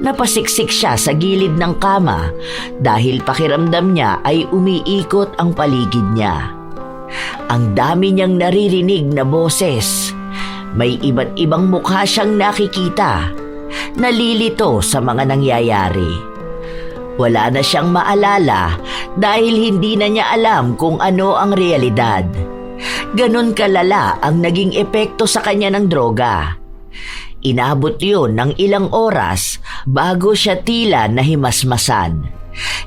Napasiksik siya sa gilid ng kama dahil pakiramdam niya ay umiikot ang paligid niya. Ang dami niyang naririnig na boses. May iba't ibang mukha siyang nakikita. Nalilito sa mga nangyayari. Wala na siyang maalala dahil hindi na niya alam kung ano ang realidad. Ganon kalala ang naging epekto sa kanya ng droga. Inabot yun ng ilang oras bago siya tila nahimasmasan.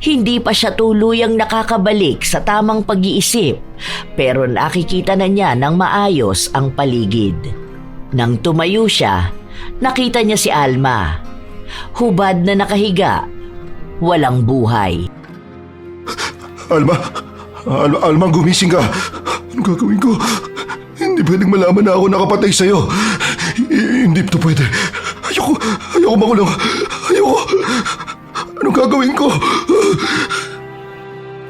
Hindi pa siya tuluyang nakakabalik sa tamang pag-iisip, pero nakikita na niya ng maayos ang paligid. Nang tumayo siya, nakita niya si Alma. Hubad na nakahiga, walang buhay. Alma, gumising ka. Ano gagawin ko? Hindi pwedeng malaman na ako nakapatay sa'yo. Hindi ito pwede. Ayoko makulong. Ayoko. Anong gagawin ko?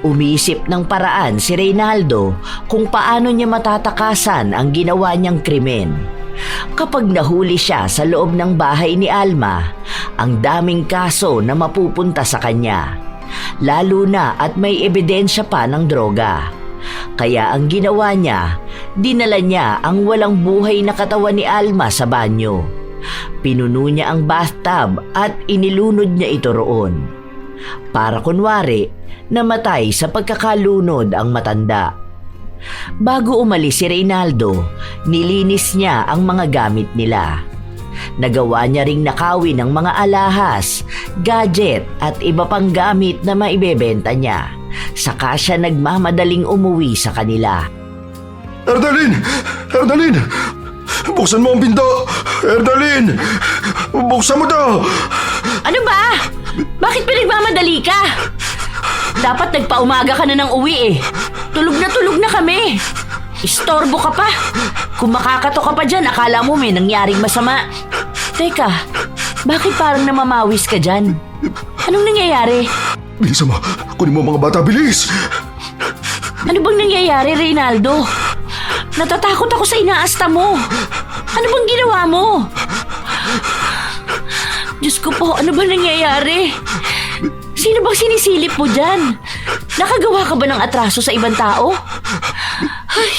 Umiisip ng paraan si Reynaldo kung paano niya matatakasan ang ginawa niyang krimen. Kapag nahuli siya sa loob ng bahay ni Alma, ang daming kaso na mapupunta sa kanya. Lalo na at may ebidensya pa ng droga. Kaya ang ginawa niya, dinala niya ang walang buhay na katawan ni Alma sa banyo. Pinuno niya ang bathtub at inilunod niya ito roon. Para kunwari, namatay sa pagkakalunod ang matanda. Bago umalis si Reynaldo, nilinis niya ang mga gamit nila. Nagawa niya ring nakawin ng mga alahas, gadget at iba pang gamit na maibebenta niya. Saka siya nagmamadaling umuwi sa kanila. Erdalyn! Erdalyn! Buksan mo ang pinto! Erdalyn! Buksan mo to! Ano ba? Bakit pinagmamadali ka? Dapat nagpaumaga ka na ng uwi eh. Tulog na kami. Istorbo ka pa. Kung makakato ka pa dyan, akala mo may nangyaring masama. Teka, bakit parang namamawis ka dyan? Anong nangyayari? Bilisan mo! Kunin mo mga bata, bilis! Ano bang nangyayari, Reynaldo? Natatakot ako sa inaasta mo. Ano bang ginawa mo? Diyos ko po, ano bang nangyayari? Sino bang sinisilip mo dyan? Nakagawa ka ba ng atraso sa ibang tao? Ay,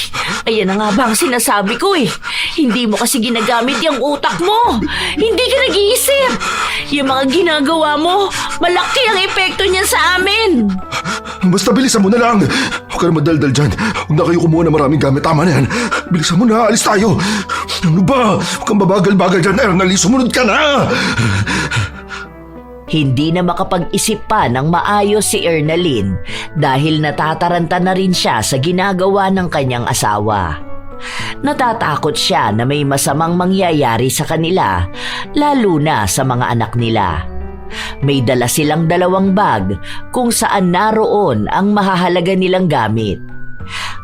ayan na nga ba ang sinasabi ko eh. Hindi mo kasi ginagamit yung utak mo. Hindi ka nag-iisip. Yung mga ginagawa mo, malaki ang epekto niyan sa amin. Basta bilisan mo na lang. Huwag ka na madaldal dyan. Huwag na kayo kumuha ng maraming gamit. Tama na yan. Bilisan mo na, alis tayo. Ano ba? Huwag kang babagal-bagal dyan, Ernalyn. Sumunod ka na! Hindi na makapag-isip pa ng maayos si Ernalyn dahil natataranta na rin siya sa ginagawa ng kanyang asawa. Natatakot siya na may masamang mangyayari sa kanila, lalo na sa mga anak nila. May dala silang 2 bag kung saan naroon ang mahahalaga nilang gamit.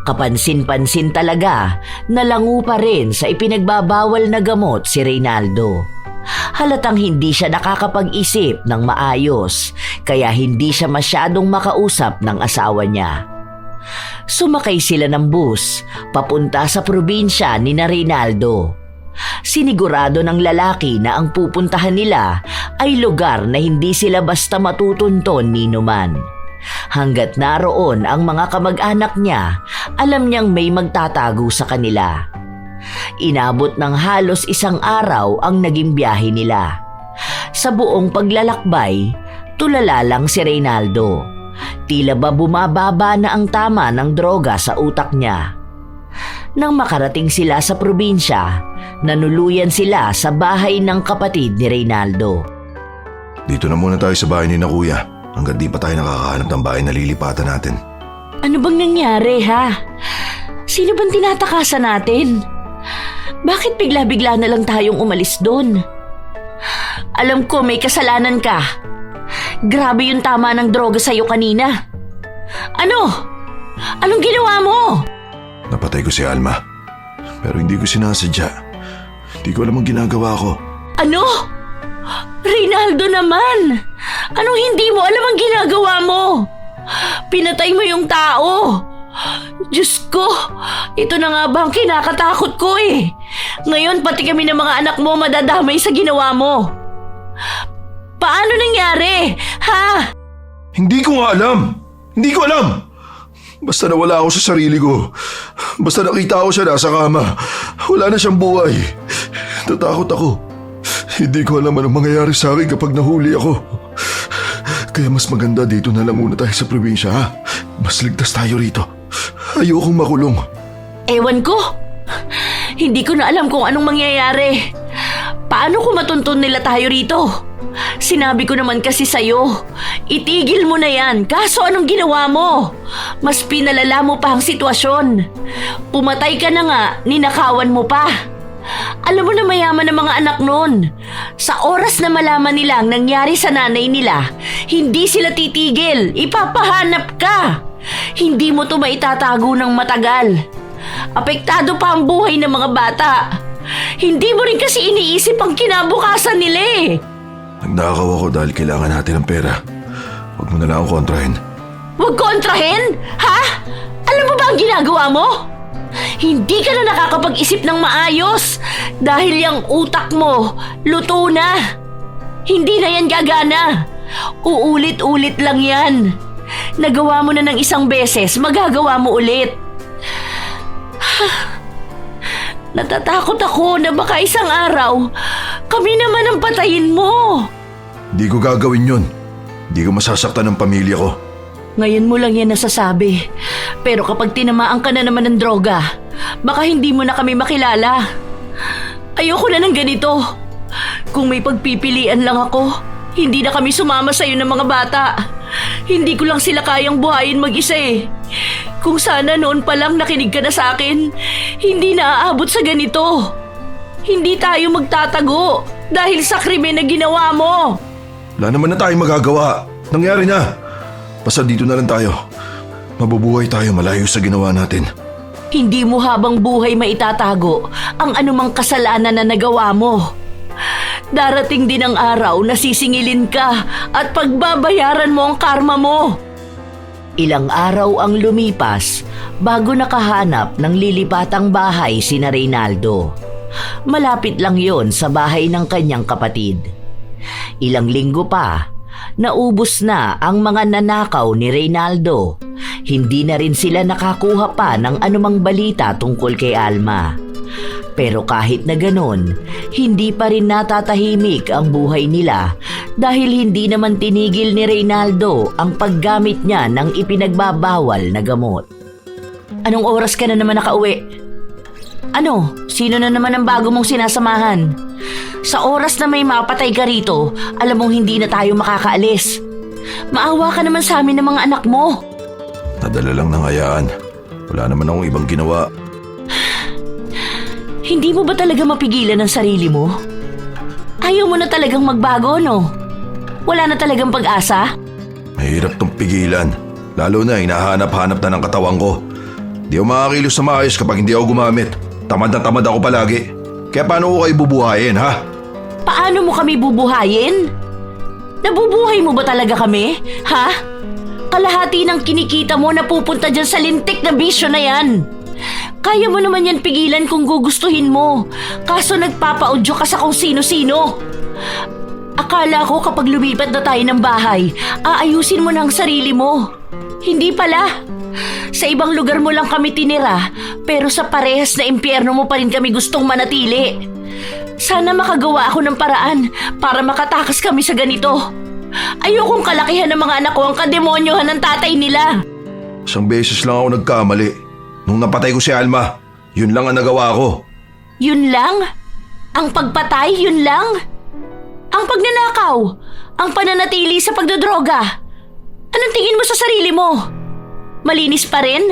Kapansin-pansin talaga na lango pa rin sa ipinagbabawal na gamot si Reynaldo. Halatang hindi siya nakakapag-isip ng maayos, kaya hindi siya masyadong makausap ng asawa niya. Sumakay sila ng bus, papunta sa probinsya ni na Reynaldo. Sinigurado ng lalaki na ang pupuntahan nila ay lugar na hindi sila basta matutunton ninuman. Hanggat naroon ang mga kamag-anak niya, alam niyang may magtatago sa kanila. Inabot ng halos 1 araw ang naging biyahe nila. Sa buong paglalakbay, tulala lang si Reynaldo. Tila ba bumababa na ang tama ng droga sa utak niya. Nang makarating sila sa probinsya, nanuluyan sila sa bahay ng kapatid ni Reynaldo. Dito na muna tayo sa bahay ni na kuya. Hanggang di pa tayo nakakahanap ng bahay na lilipatan natin. Ano bang nangyari ha? Sino bang tinatakasan natin? Bakit bigla-bigla na lang tayong umalis doon? Alam ko may kasalanan ka. Grabe yung tama ng droga sa'yo kanina. Ano? Anong ginawa mo? Napatay ko si Alma. Pero hindi ko sinasadya. Hindi ko alam ang ginagawa ko. Ano? Reynaldo naman! Anong hindi mo alam ang ginagawa mo? Pinatay mo yung tao! Diyos ko! Ito na nga ba ang kinakatakot ko eh? Ngayon pati kami ng mga anak mo madadamay sa ginawa mo. Paano nangyari? Ha? Hindi ko nga alam! Hindi ko alam! Basta nawala ako sa sarili ko. Basta nakita ko siya nasa kama. Wala na siyang buhay. Natakot ako. Hindi ko alam anong mangyayari sa akin kapag nahuli ako. Kaya mas maganda dito na lang muna tayo sa probinsya, ha? Mas ligtas tayo rito. Ayokong makulong. Ewan ko. Hindi ko na alam kung anong mangyayari. Paano kung matuntun nila tayo rito? Sinabi ko naman kasi sa'yo, itigil mo na yan. Kaso anong ginawa mo? Mas pinalala mo pa ang sitwasyon. Pumatay ka na nga, ninakawan mo pa. Alam mo na mayaman ng mga anak nun. Sa oras na malaman nila ang nangyari sa nanay nila, hindi sila titigil. Ipapahanap ka. Hindi mo to maitatago ng matagal. Apektado pa ang buhay ng mga bata. Hindi mo rin kasi iniisip ang kinabukasan nila eh. Nagnakaw ako dahil kailangan natin ng pera. Huwag mo na lang ako kontrahin. Huwag kontrahin? Ha? Alam mo ba ang ginagawa mo? Hindi ka na nakakapag-isip ng maayos dahil yung utak mo luto na. Hindi na yan gagana. Uulit-ulit lang yan. Nagawa mo na ng isang beses, magagawa mo ulit. Natatakot ako na baka isang araw kami naman ang patayin mo. Hindi ko gagawin yun. Hindi ko masasaktan ng pamilya ko. Ngayon mo lang yan nasasabi. Pero kapag tinamaan ka na naman ng droga, baka hindi mo na kami makilala. Ayoko na ng ganito. Kung may pagpipilian lang ako, hindi na kami sumama sa'yo ng mga bata. Hindi ko lang sila kayang buhayin mag-isa eh. Kung sana noon pa lang nakinig ka na sa akin, hindi na aabot sa ganito. Hindi tayo magtatago dahil sa krimen na ginawa mo. Wala naman na tayong magagawa. Nangyari na. Basta dito na lang tayo. Mabubuhay tayo malayo sa ginawa natin. Hindi mo habang buhay maitatago ang anumang kasalanan na nagawa mo. Darating din ang araw na sisingilin ka at pagbabayaran mo ang karma mo. Ilang araw ang lumipas bago nakahanap ng lilipatang bahay sina Reynaldo. Malapit lang yon sa bahay ng kanyang kapatid. Ilang linggo pa, naubos na ang mga nanakaw ni Reynaldo. Hindi na rin sila nakakuha pa ng anumang balita tungkol kay Alma. Pero kahit na ganon, hindi pa rin natatahimik ang buhay nila dahil hindi naman tinigil ni Reynaldo ang paggamit niya ng ipinagbabawal na gamot. Anong oras ka na naman nakauwi? Ano? Sino na naman ang bago mong sinasamahan? Sa oras na may mapatay ka rito, alam mong hindi na tayo makakaalis. Maawa ka naman sa amin ng mga anak mo. Nadala lang ng hayaan. Wala naman akong ibang ginawa. Hindi mo ba talaga mapigilan ang sarili mo? Ayaw mo na talagang magbago, no? Wala na talagang pag-asa? Mahirap tong pigilan. Lalo na hinahanap-hanap na ng katawan ko. Di ako makakilos na maayos kapag hindi ako gumamit. Tamad na tamad ako palagi. Kaya paano ko kayo bubuhayin, ha? Paano mo kami bubuhayin? Nabubuhay mo ba talaga kami? Ha? Kalahati ng kinikita mo napupunta dyan sa lintik na bisyo na yan. Kaya mo naman yan pigilan kung gugustuhin mo. Kaso nagpapaudyo ka sa kung sino-sino. Akala ko kapag lumipat na tayo ng bahay, aayusin mo na ang sarili mo. Hindi pala. Sa ibang lugar mo lang kami tinira, pero sa parehas na impyerno mo pa rin kami gustong manatili. Sana makagawa ako ng paraan para makatakas kami sa ganito. Ayokong kalakihan ng mga anak ko ang kademonyohan ng tatay nila. Isang beses lang ako nagkamali. Nung napatay ko si Alma, yun lang ang nagawa ko. Yun lang? Ang pagpatay, yun lang? Ang pagnanakaw? Ang pananatili sa pagdodroga? Anong tingin mo sa sarili mo? Malinis pa rin?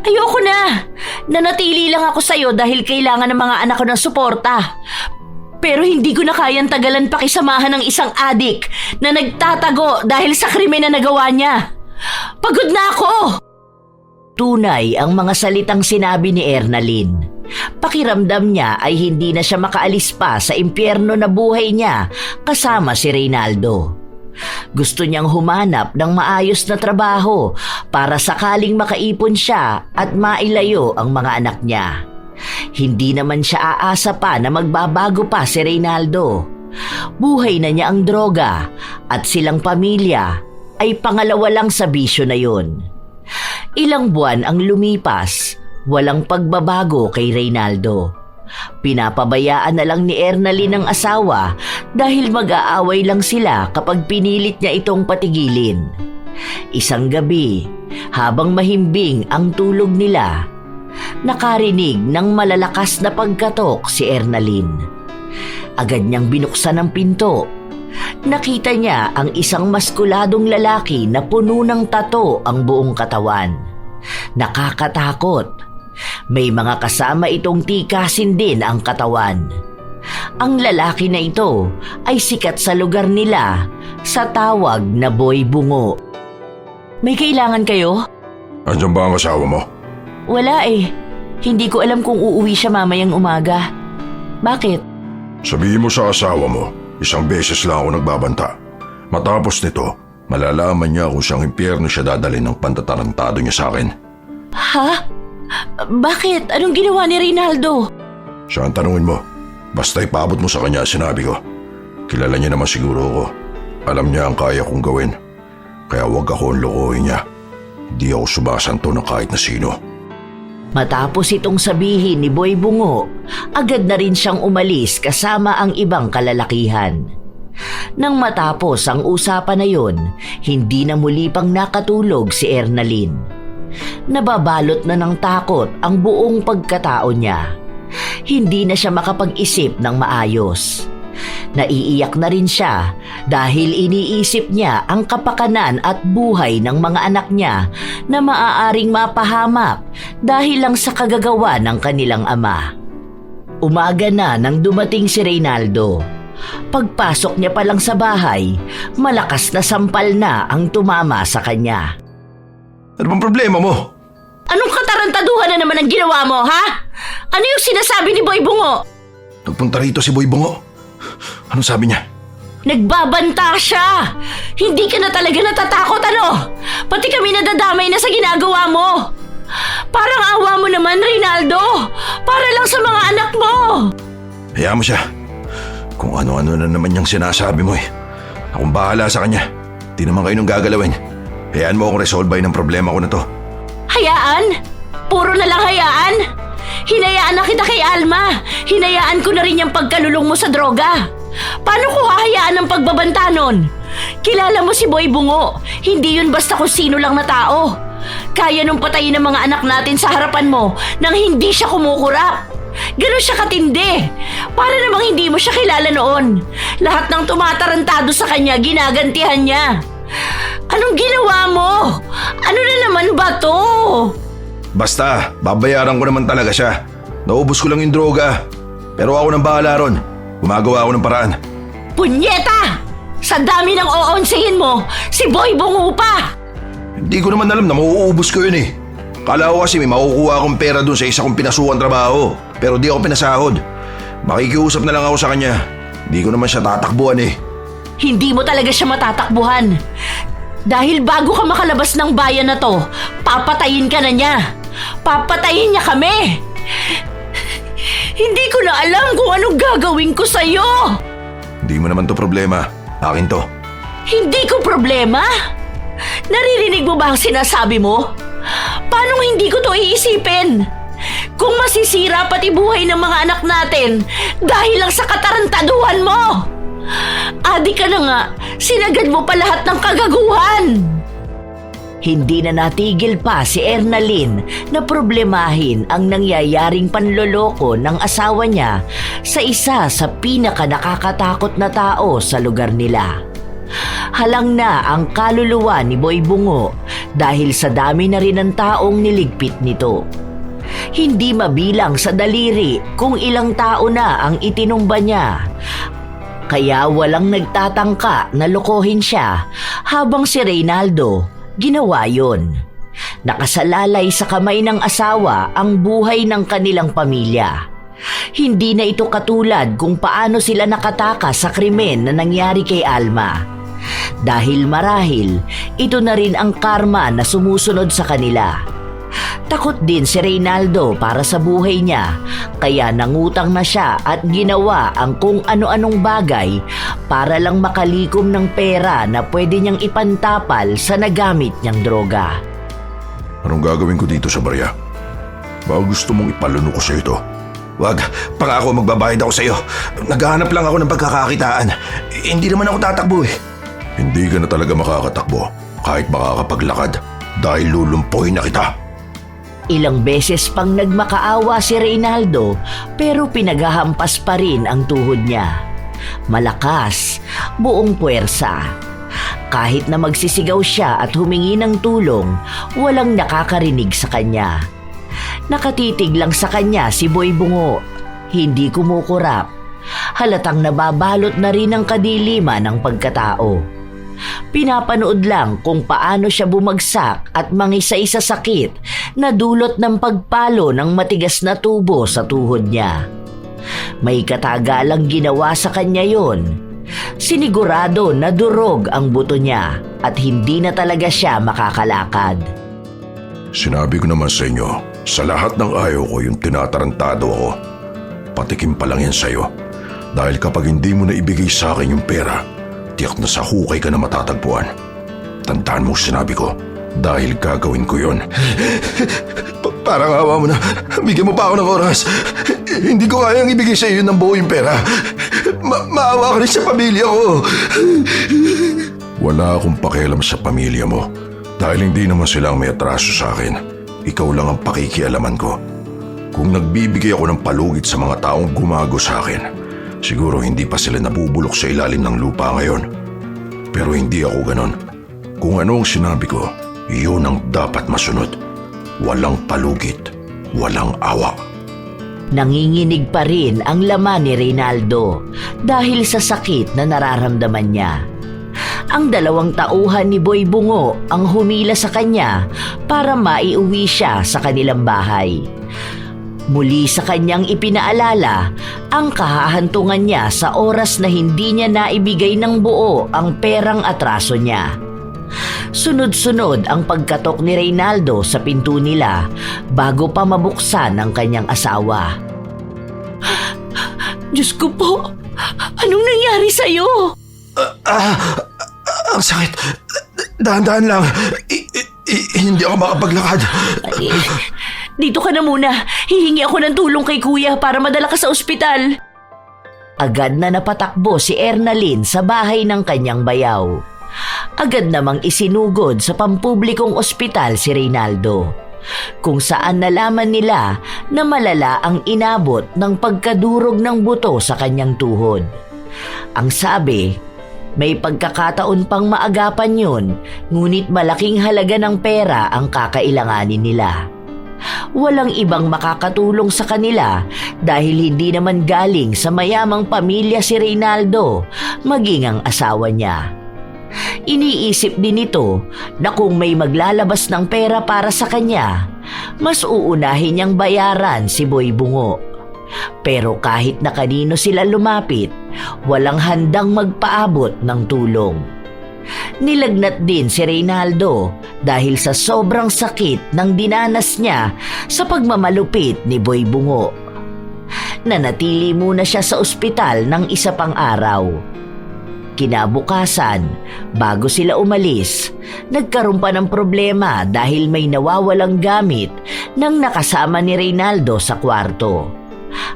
Ayoko na. Nanatili lang ako sa'yo dahil kailangan ng mga anak ko ng suporta. Pero hindi ko na kayang tagalan pakisamahan ng isang adik na nagtatago dahil sa krimen na nagawa niya. Pagod na ako! Tunay ang mga salitang sinabi ni Ernalyn. Pakiramdam niya ay hindi na siya makaalis pa sa impyerno na buhay niya kasama si Reynaldo. Gusto niyang humanap ng maayos na trabaho para sakaling makaipon siya at mailayo ang mga anak niya. Hindi naman siya aasa pa na magbabago pa si Reynaldo. Buhay na niya ang droga at silang pamilya ay pangalawa lang sa bisyo na yun. Ilang buwan ang lumipas, walang pagbabago kay Reynaldo. Pinapabayaan na lang ni Ernalyn ang asawa dahil mag-aaway lang sila kapag pinilit niya itong patigilin. Isang gabi, habang mahimbing ang tulog nila, nakarinig ng malalakas na pagkatok si Ernalyn. Agad niyang binuksan ang pinto. Nakita niya ang isang maskuladong lalaki na puno ng tato ang buong katawan. Nakakatakot. May mga kasama itong tikasin din ang katawan. Ang lalaki na ito ay sikat sa lugar nila sa tawag na Boy Bungo. May kailangan kayo? Andiyan ba ang asawa mo? Wala eh. Hindi ko alam kung uuwi siya mamayang umaga. Bakit? Sabihin mo sa asawa mo, isang beses lang ako nagbabanta. Matapos nito, malalaman niya kung siyang impyerno siya dadalhin ng pantatarantado niya sa akin. Ha? Bakit? Anong ginawa ni Reynaldo? Siya ang tanungin mo. Basta ipaabot mo sa kanya sinabi ko. Kilala niya naman siguro ako. Alam niya ang kaya kong gawin. Kaya huwag akong lokohin niya. Di ako sumasanto na kahit na sino. Matapos itong sabihin ni Boy Bungo, agad na rin siyang umalis kasama ang ibang kalalakihan. Nang matapos ang usapan na yun, hindi na muli pang nakatulog si Ernalyn. Nababalot na ng takot ang buong pagkatao niya. Hindi na siya makapag-isip ng maayos. Naiiyak na rin siya dahil iniisip niya ang kapakanan at buhay ng mga anak niya na maaaring mapahamak dahil lang sa kagagawa ng kanilang ama. Umaga na nang dumating si Reynaldo. Pagpasok niya pa lang sa bahay, malakas na sampal na ang tumama sa kanya. Ano bang problema mo? Anong katarantaduhan na naman ang ginawa mo, ha? Ano yung sinasabi ni Boy Bungo? Nagpunta rito si Boy Bungo. Anong sabi niya? Nagbabanta siya! Hindi ka na talaga natatakot, ano? Pati kami nadadamay na sa ginagawa mo. Parang awa mo naman, Reynaldo. Para lang sa mga anak mo. Hayaan mo siya. Kung ano-ano na naman niyang sinasabi mo eh. Akong bahala sa kanya. Di naman kayo nung gagalawin. Hayaan mo akong resolbahin ang problema ko na to. Hayaan? Puro na lang hayaan? Hinayaan na kita kay Alma. Hinayaan ko na rin yung pagkalulong mo sa droga. Paano ko hahayaan ang pagbabanta nun? Kilala mo si Boy Bungo. Hindi yun basta kung sino lang na tao. Kaya nung patayin ng mga anak natin sa harapan mo nang hindi siya kumukurap. Ganon siya katindi. Para namang hindi mo siya kilala noon. Lahat ng tumatarantado sa kanya, ginagantihan niya. Anong ginawa mo? Ano na naman ba to? Basta, babayaran ko naman talaga siya. Naubos ko lang yung droga. Pero ako nang bahala ron. Gumagawa ako ng paraan. Punyeta! Sa dami ng oonsihin mo, si Boy Bungo pa! Hindi ko naman alam na mauubos ko yun eh. Kala ko kasi may makukuha akong pera dun sa isa kong pinasukan trabaho. Pero di ako pinasahod. Makikiusap na lang ako sa kanya. Hindi ko naman siya tatakbuhan eh. Hindi mo talaga siya matatakbuhan. Dahil bago ka makalabas ng bayan na to, papatayin ka na niya. Papatayin niya kami. Hindi ko na alam kung anong gagawin ko sa'yo. Hindi mo naman to problema. Akin to. Hindi ko problema? Naririnig mo ba ang sinasabi mo? Paano hindi ko to iisipin? Kung masisira pati buhay ng mga anak natin dahil lang sa katarantaduhan mo. Adi ka na nga, sinagad mo pa lahat ng kagaguhan. Hindi na natigil pa si Ernalyn na problemahin ang nangyayaring panloloko ng asawa niya sa isa sa pinaka nakakatakot na tao sa lugar nila. Halang na ang kaluluwa ni Boy Bungo dahil sa dami na rin ng taong niligpit nito. Hindi mabilang sa daliri kung ilang tao na ang itinumba niya. Kaya walang nagtatangka na lokohin siya habang si Reynaldo ginawa yon. Nakasalalay sa kamay ng asawa ang buhay ng kanilang pamilya. Hindi na ito katulad kung paano sila nakatakas sa krimen na nangyari kay Alma. Dahil marahil, ito na rin ang karma na sumusunod sa kanila. Takot din si Reynaldo para sa buhay niya, kaya nangutang na siya at ginawa ang kung ano-anong bagay para lang makalikom ng pera na pwede niyang ipantapal sa nagamit niyang droga. Anong gagawin ko dito sa barya? Baka gusto mong ipalunok ko sa ito. Wag, pangako magbabayad ako sa iyo. Naghahanap lang ako ng pagkakakitaan. Hindi naman ako tatakbo eh. Hindi ka na talaga makakatakbo kahit makakapaglakad dahil lulumpoy na kita. Ilang beses pang nagmakaawa si Reynaldo pero pinaghahampas pa rin ang tuhod niya. Malakas, buong puwersa. Kahit na magsisigaw siya at humingi ng tulong, walang nakakarinig sa kanya. Nakatitig lang sa kanya si Boy Bungo. Hindi kumukurap. Halatang nababalot na rin ang kadiliman ng pagkatao. Pinapanood lang kung paano siya bumagsak at mangisay sa sakit na dulot ng pagpalo ng matigas na tubo sa tuhod niya. May katagalang ginawa sa kanya yon. Sinigurado na durog ang buto niya at hindi na talaga siya makakalakad. Sinabi ko naman sa inyo, sa lahat ng ayaw ko yung tinatarantado ako. Patikim pa lang yan sa'yo. Dahil kapag hindi mo na ibigay sa akin yung pera, tiyak na sa hukay ka na matatagpuan. Tandaan mo sinabi ko, dahil gagawin ko yon. Parang awa mo na. Bigyan mo pa ako ng oras. Hindi ko kayang ibigay sa iyo ng buo yung pera. Maawa ka rin sa pamilya ko. Wala akong pakialam sa pamilya mo. Dahil hindi naman sila ang may atraso sa akin. Ikaw lang ang pakikialaman ko. Kung nagbibigay ako ng palugit sa mga taong gumago sa akin, siguro hindi pa sila nabubulok sa ilalim ng lupa ngayon. Pero hindi ako ganon. Kung ano ang sinabi ko, yun ang dapat masunod. Walang palugit, walang awa. Nanginginig pa rin ang laman ni Reynaldo dahil sa sakit na nararamdaman niya. Ang 2 tauhan ni Boy Bungo ang humila sa kanya para maiuwi siya sa kanilang bahay. Muli sa kanyang ipinaalala ang kahahantungan niya sa oras na hindi niya naibigay ng buo ang perang atraso niya. Sunod-sunod ang pagkatok ni Reynaldo sa pinto nila bago pa mabuksan ng kanyang asawa. Diyos ko po, anong nangyari sa'yo? Ang sakit. Dahan-dahan lang. Hindi ako makapaglakad. Dito ka na muna. Hihingi ako ng tulong kay kuya para madala ka sa ospital. Agad na napatakbo si Ernalyn sa bahay ng kanyang bayaw. Agad namang isinugod sa pampublikong ospital si Reynaldo, kung saan nalaman nila na malala ang inabot ng pagkadurog ng buto sa kanyang tuhod. Ang sabi, may pagkakataon pang maagapan yun, ngunit malaking halaga ng pera ang kakailanganin nila. Walang ibang makakatulong sa kanila dahil hindi naman galing sa mayamang pamilya si Reynaldo, maging ang asawa niya. Iniisip din ito na kung may maglalabas ng pera para sa kanya, mas uunahin niyang bayaran si Boy Bungo. Pero kahit na kanino sila lumapit, walang handang magpaabot ng tulong. Nilagnat din si Reynaldo dahil sa sobrang sakit ng dinanas niya sa pagmamalupit ni Boy Bungo. Nanatili muna siya sa ospital ng 1 pang araw. Kinabukasan, bago sila umalis, nagkaroon pa ng problema dahil may nawawalang gamit ng nakasama ni Reynaldo sa kwarto.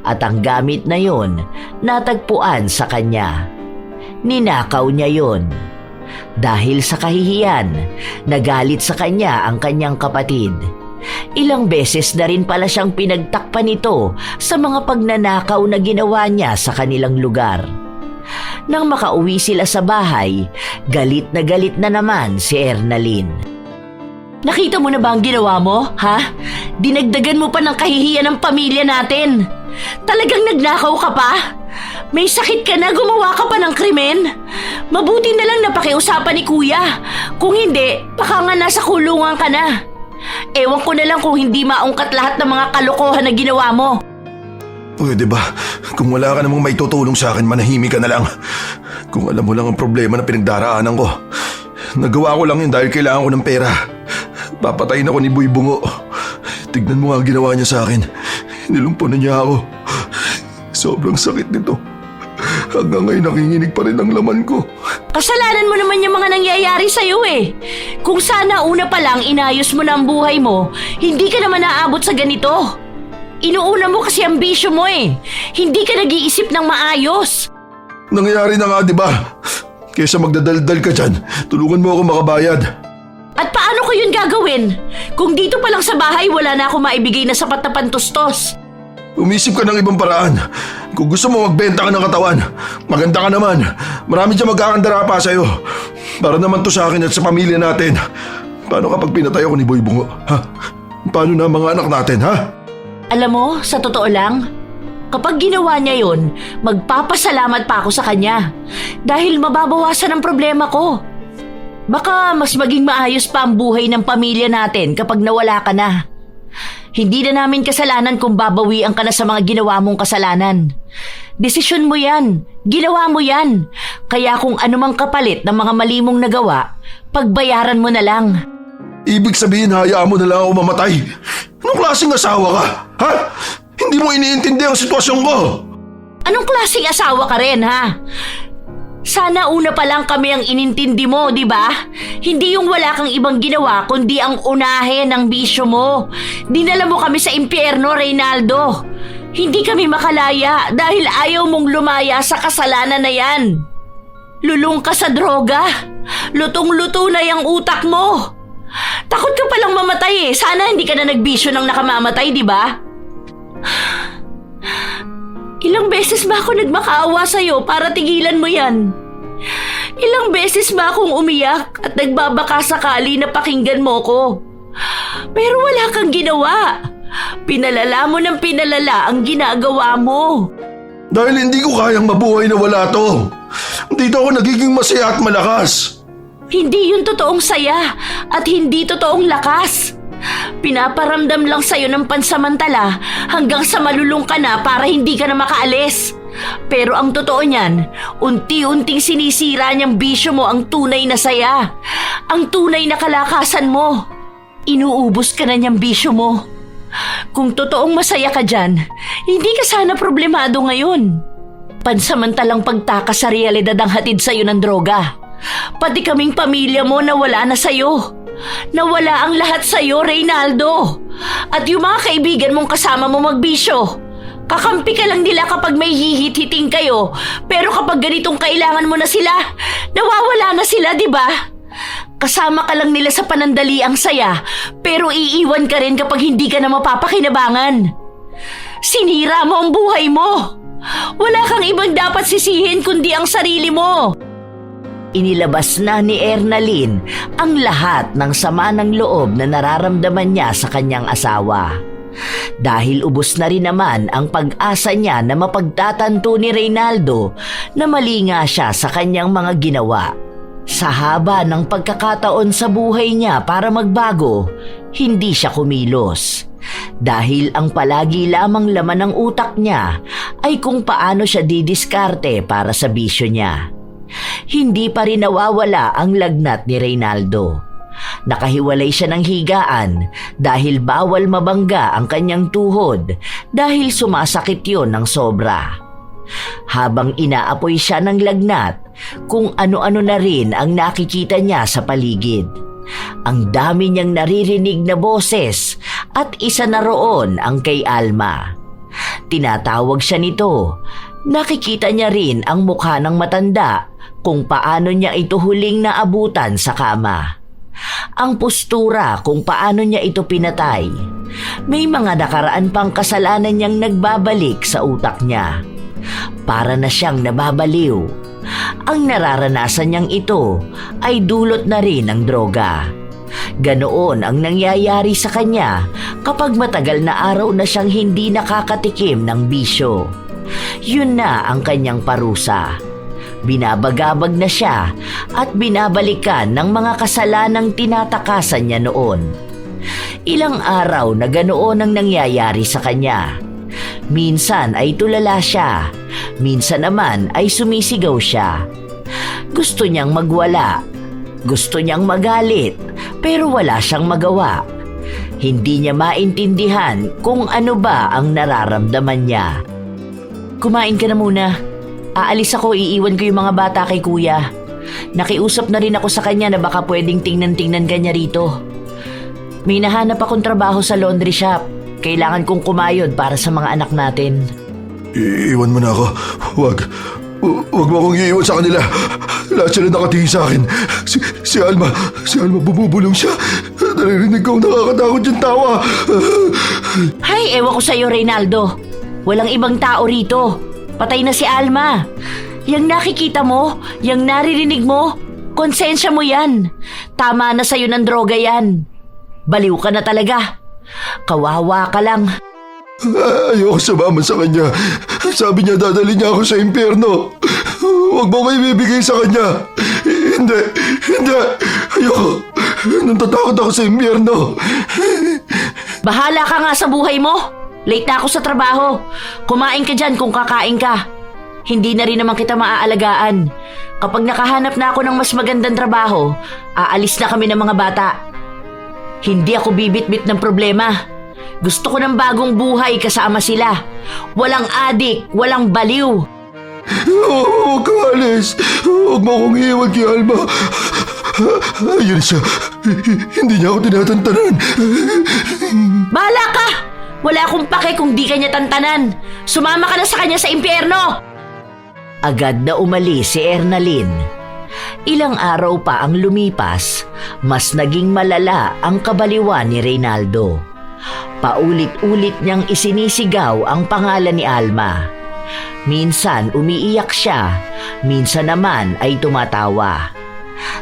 At ang gamit na yon, natagpuan sa kanya. Ninakaw niya yon. Dahil sa kahihiyan, nagalit sa kanya ang kanyang kapatid. Ilang beses na rin pala siyang pinagtakpan nito sa mga pagnanakaw na ginawa niya sa kanilang lugar. Nang makauwi sila sa bahay, galit na naman si Ernalyn. Nakita mo na ba ang ginawa mo, ha? Dinagdagan mo pa ng kahihiyan ng pamilya natin. Talagang nagnakaw ka pa? May sakit ka na, gumawa ka pa ng krimen? Mabuti na lang napakiusapan ni kuya. Kung hindi, baka nga nasa kulungan ka na. Ewan ko na lang kung hindi maungkat lahat ng mga kalokohan na ginawa mo. Pwede ba? Kung wala ka namang may tutulong sa akin, manahimik ka na lang. Kung alam mo lang ang problema na pinagdaraanan ko. Nagawa ko lang yun dahil kailangan ko ng pera. Papatayin ako ni Boy Bungo. Tignan mo nga ang ginawa niya sa akin. Nilumpo na niya ako. Sobrang sakit nito. Hanggang ngayon nakinginig pa rin ang laman ko. Kasalanan mo naman yung mga nangyayari sa'yo eh. Kung sana una pa lang inayos mo na ang buhay mo, hindi ka naman naabot sa ganito. Inuuna mo kasi ang bisyo mo eh. Hindi ka nag-iisip ng maayos. Nangyayari na nga, di ba? Kesa magdadaldal ka dyan, tulungan mo ako makabayad. At paano ko yun gagawin? Kung dito pa lang sa bahay, wala na ako maibigay na sapat na pantustos. Umisip ka ng ibang paraan. Kung gusto mo magbenta ka ng katawan, maganda ka naman. Marami dyan magkakandara pa sa'yo. Para naman to sa akin at sa pamilya natin. Paano kapag pinatay ako ni Boy Bungo? Ha? Paano na ang mga anak natin, ha? Alam mo, sa totoo lang, kapag ginawa niya yon, magpapasalamat pa ako sa kanya. Dahil mababawasan ang problema ko. Baka mas maging maayos pa ang buhay ng pamilya natin kapag nawala ka na. Hindi na namin kasalanan kung babawian ka na sa mga ginawa mong kasalanan. Desisyon mo yan. Ginawa mo yan. Kaya kung anumang kapalit ng mga mali mong nagawa, pagbayaran mo na lang. Ibig sabihin, hayaan mo na lang ako mamatay. Anong klaseng asawa ka? Ha? Hindi mo iniintindi ang sitwasyon ko. Anong klaseng asawa ka rin, ha? Sana una pa lang kami ang inintindi mo, di ba? Hindi yung wala kang ibang ginawa, kundi ang unahin ng bisyo mo. Dinala mo kami sa impyerno, Reynaldo. Hindi kami makalaya dahil ayaw mong lumaya sa kasalanan na yan. Lulong ka sa droga. Lutong-luto na yung utak mo. Takot ka palang mamatay eh. Sana hindi ka na nagbisyo ng nakamamatay, di ba? Ilang beses ba ako nagmakaawa sa'yo para tigilan mo yan? Ilang beses ba akong umiyak at nagbabaka sakali na pakinggan mo ko? Pero wala kang ginawa. Pinalala mo ng pinalala ang ginagawa mo. Dahil hindi ko kayang mabuhay na wala to. Dito ako nagiging masaya at malakas. Hindi yun totoong saya at hindi totoong lakas. Pinaparamdam lang sa'yo ng pansamantala hanggang sa malulung ka na para hindi ka na makaalis. Pero ang totoo niyan, unti-unting sinisira niyang bisyo mo ang tunay na saya. Ang tunay na kalakasan mo. Inuubos ka na niyang bisyo mo. Kung totoong masaya ka dyan, hindi ka sana problemado ngayon. Pansamantalang pagtakas sa realidad ang hatid sa'yo ng droga. Pati kaming pamilya mo nawala na sa'yo. Nawala ang lahat sa'yo, Reynaldo. At yung mga kaibigan mong kasama mo magbisyo. Kakampi ka lang nila kapag may hihit-hiting kayo. Pero kapag ganitong kailangan mo na sila, nawawala na sila, di ba? Kasama ka lang nila sa panandaliang saya, pero iiwan ka rin kapag hindi ka na mapapakinabangan. Sinira mo ang buhay mo. Wala kang ibang dapat sisihin kundi ang sarili mo. Inilabas na ni Ernalyn ang lahat ng sama ng loob na nararamdaman niya sa kanyang asawa. Dahil ubos na rin naman ang pag-asa niya na mapagtatanto ni Reynaldo na mali nga siya sa kanyang mga ginawa. Sa haba ng pagkakataon sa buhay niya para magbago, hindi siya kumilos. Dahil ang palagi lamang laman ng utak niya ay kung paano siya didiskarte para sa bisyo niya. Hindi pa rin nawawala ang lagnat ni Reynaldo. Nakahiwalay siya ng higaan dahil bawal mabangga ang kanyang tuhod dahil sumasakit yon ng sobra. Habang inaapoy siya ng lagnat, kung ano-ano na rin ang nakikita niya sa paligid. Ang dami niyang naririnig na boses at isa na roon ang kay Alma. Tinatawag siya nito. Nakikita niya rin ang mukha ng matanda kung paano niya ito huling naabutan sa kama. Ang postura kung paano niya ito pinatay. May mga nakaraan pang kasalanan niyang nagbabalik sa utak niya. Para na siyang nababaliw. Ang nararanasan niyang ito ay dulot na rin ng droga. Ganoon ang nangyayari sa kanya kapag matagal na araw na siyang hindi nakakatikim ng bisyo. Yun na ang kanyang parusa. Binabagabag na siya at binabalikan ng mga kasalanang tinatakasan niya noon. Ilang araw na ganoon ang nangyayari sa kanya. Minsan ay tulala siya, minsan naman ay sumisigaw siya. Gusto niyang magwala, gusto niyang magalit, pero wala siyang magawa. Hindi niya maintindihan kung ano ba ang nararamdaman niya. Kumain ka na muna. Aalis ako, iiwan ko yung mga bata kay kuya. Nakiusap na rin ako sa kanya na baka pwedeng tingnan-tingnan ka niya rito. May nahanap akong trabaho sa laundry shop. Kailangan kong kumayod para sa mga anak natin. Iiwan mo na ako. Huwag mo akong iiwan sa kanila. Lahat sila nakatingin sa akin. Si Alma bumubulong siya. Naririnig ko ang nakakatakot yung tawa. Hay, ewan ko sa'yo, Reynaldo. Walang ibang tao rito. Patay na si Alma. Yang nakikita mo, yang naririnig mo, konsensya mo yan. Tama na sa'yo ng droga yan. Baliw ka na talaga. Kawawa ka lang. Ayoko sumama sa kanya. Sabi niya dadali niya ako sa impyerno. Huwag mo ko ibibigay sa kanya. Hindi. Ayoko. Natatakot ako sa impyerno. Bahala ka nga sa buhay mo. Late na ako sa trabaho. Kumain ka dyan kung kakain ka. Hindi na rin naman kita maaalagaan. Kapag nakahanap na ako ng mas magandang trabaho, aalis na kami ng mga bata. Hindi ako bibit-bit ng problema. Gusto ko ng bagong buhay kasama sila. Walang adik, walang baliw. Huwag ka alis. Huwag mo akong iiwan kay Alma. Ayun siya. Hindi niya ako tinatantanan. Bahala ka! Wala akong pake kung di kanya tantanan. Sumama ka na sa kanya sa impyerno! Agad na umalis si Ernalyn. Ilang araw pa ang lumipas, mas naging malala ang kabaliwan ni Reynaldo. Paulit-ulit niyang isinisigaw ang pangalan ni Alma. Minsan umiiyak siya, minsan naman ay tumatawa.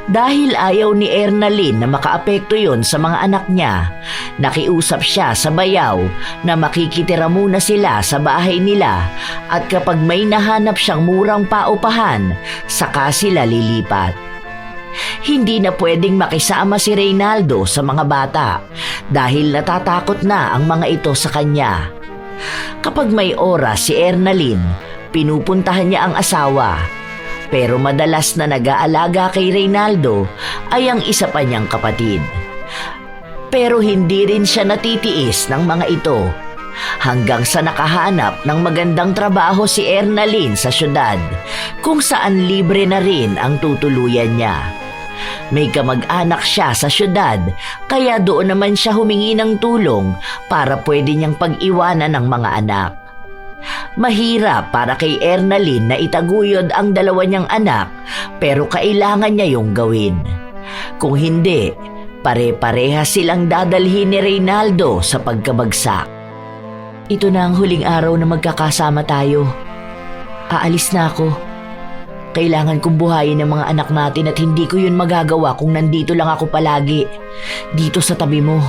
Dahil ayaw ni Ernalyn na makaapekto yon sa mga anak niya, nakiusap siya sa bayaw na makikitira muna sila sa bahay nila at kapag may nahanap siyang murang paupahan, saka sila lilipat. Hindi na pwedeng makisama si Reynaldo sa mga bata dahil natatakot na ang mga ito sa kanya. Kapag may oras si Ernalyn, pinupuntahan niya ang asawa. Pero madalas na nag-aalaga kay Reynaldo ay ang isa pa niyang kapatid. Pero hindi rin siya natitiis ng mga ito. Hanggang sa nakahanap ng magandang trabaho si Ernalyn sa syudad, kung saan libre na rin ang tutuluyan niya. May kamag-anak siya sa syudad, kaya doon naman siya humingi ng tulong para pwede niyang pag-iwanan ng mga anak. Mahirap para kay Ernalyn na itaguyod ang dalawa niyang anak, pero kailangan niya yung gawin. Kung hindi, pare-pareha silang dadalhin ni Reynaldo sa pagkabagsak. Ito na ang huling araw na magkakasama tayo. Aalis na ako. Kailangan kong buhayin ang mga anak natin at hindi ko yun magagawa kung nandito lang ako palagi, dito sa tabi mo.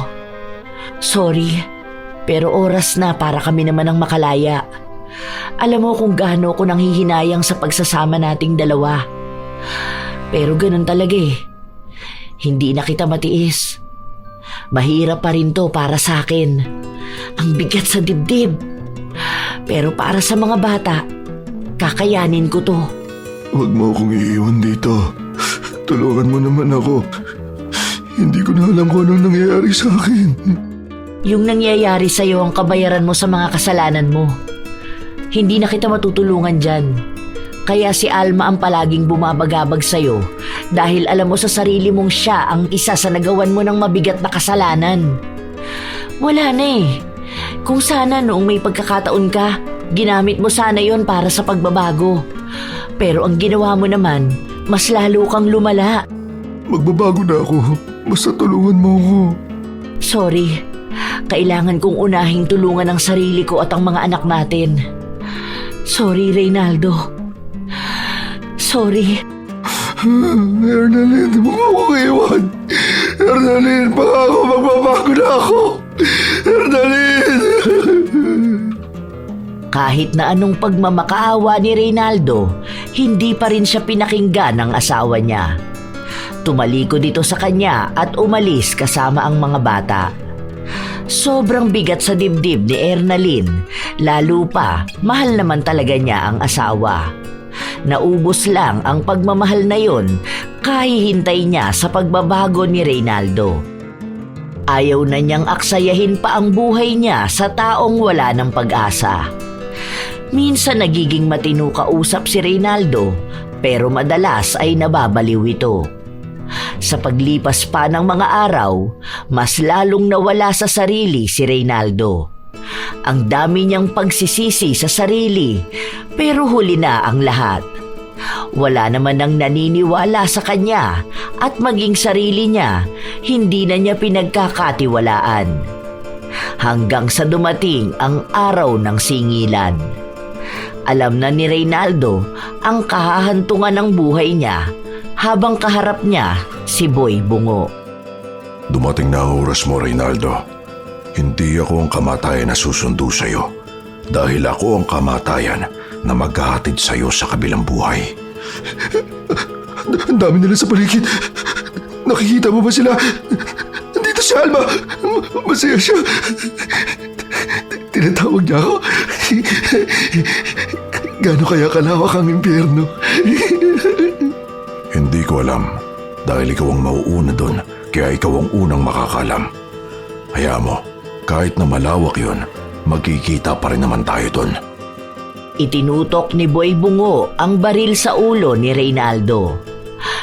Sorry, pero oras na para kami naman ang makalaya. Alam mo kung gaano ko nang hihinayang sa pagsasama nating dalawa. Pero ganun talaga eh. Hindi na kita matiis. Mahirap pa rin to para sa akin. Ang bigat sa dibdib. Pero para sa mga bata, kakayanin ko to. Huwag mo akong iiwan dito. Tulungan mo naman ako. Hindi ko na alam kung anong nangyayari sa akin. Yung nangyayari sa'yo ang kabayaran mo sa mga kasalanan mo. Hindi na kita matutulungan dyan. Kaya si Alma ang palaging bumabagabag sa'yo dahil alam mo sa sarili mong siya ang isa sa nagawan mo ng mabigat na kasalanan. Wala na eh. Kung sana noong may pagkakataon ka, ginamit mo sana yon para sa pagbabago. Pero ang ginawa mo naman, mas lalo kang lumala. Magbabago na ako. Basta tulungan mo ako. Sorry. Kailangan kong unahing tulungan ang sarili ko at ang mga anak natin. Sorry, Reynaldo. Sorry. Ernalyn, huwag mo akong iwan. Ernalyn, pangako magbabago na ako. Ernalyn! Kahit na anong pagmamakaawa ni Reynaldo, hindi pa rin siya pinakinggan ng asawa niya. Tumalikod dito sa kanya at umalis kasama ang mga bata. Sobrang bigat sa dibdib ni Ernalyn, lalo pa mahal naman talaga niya ang asawa. Naubos lang ang pagmamahal na yon kahihintay niya sa pagbabago ni Reynaldo. Ayaw na niyang aksayahin pa ang buhay niya sa taong wala ng pag-asa. Minsan nagiging matino kausap si Reynaldo, pero madalas ay nababaliw ito. Sa paglipas pa ng mga araw, mas lalong nawala sa sarili si Reynaldo. Ang dami niyang pagsisisi sa sarili, pero huli na ang lahat. Wala naman nang naniniwala sa kanya at maging sarili niya, hindi na niya pinagkakatiwalaan. Hanggang sa dumating ang araw ng singilan. Alam na ni Reynaldo ang kahahantungan ng buhay niya habang kaharap niya si Boy Bungo. Dumating na ang oras mo, Reynaldo. Hindi ako ang kamatayan na susundo sa'yo dahil ako ang kamatayan na maghahatid sa'yo sa kabilang buhay. Ang dami nila sa paligid. Nakikita mo ba sila? Nandito si Alma. Masaya siya. Tinatawag niya ako. Gaano kaya kalawak ang impyerno? Hindi ko alam. Dahil ikaw ang mauuna doon, kaya ikaw ang unang makakalam. Hayaan mo, kahit na malawak yon, magkikita pa rin naman tayo doon. Itinutok ni Boy Bungo ang baril sa ulo ni Reynaldo.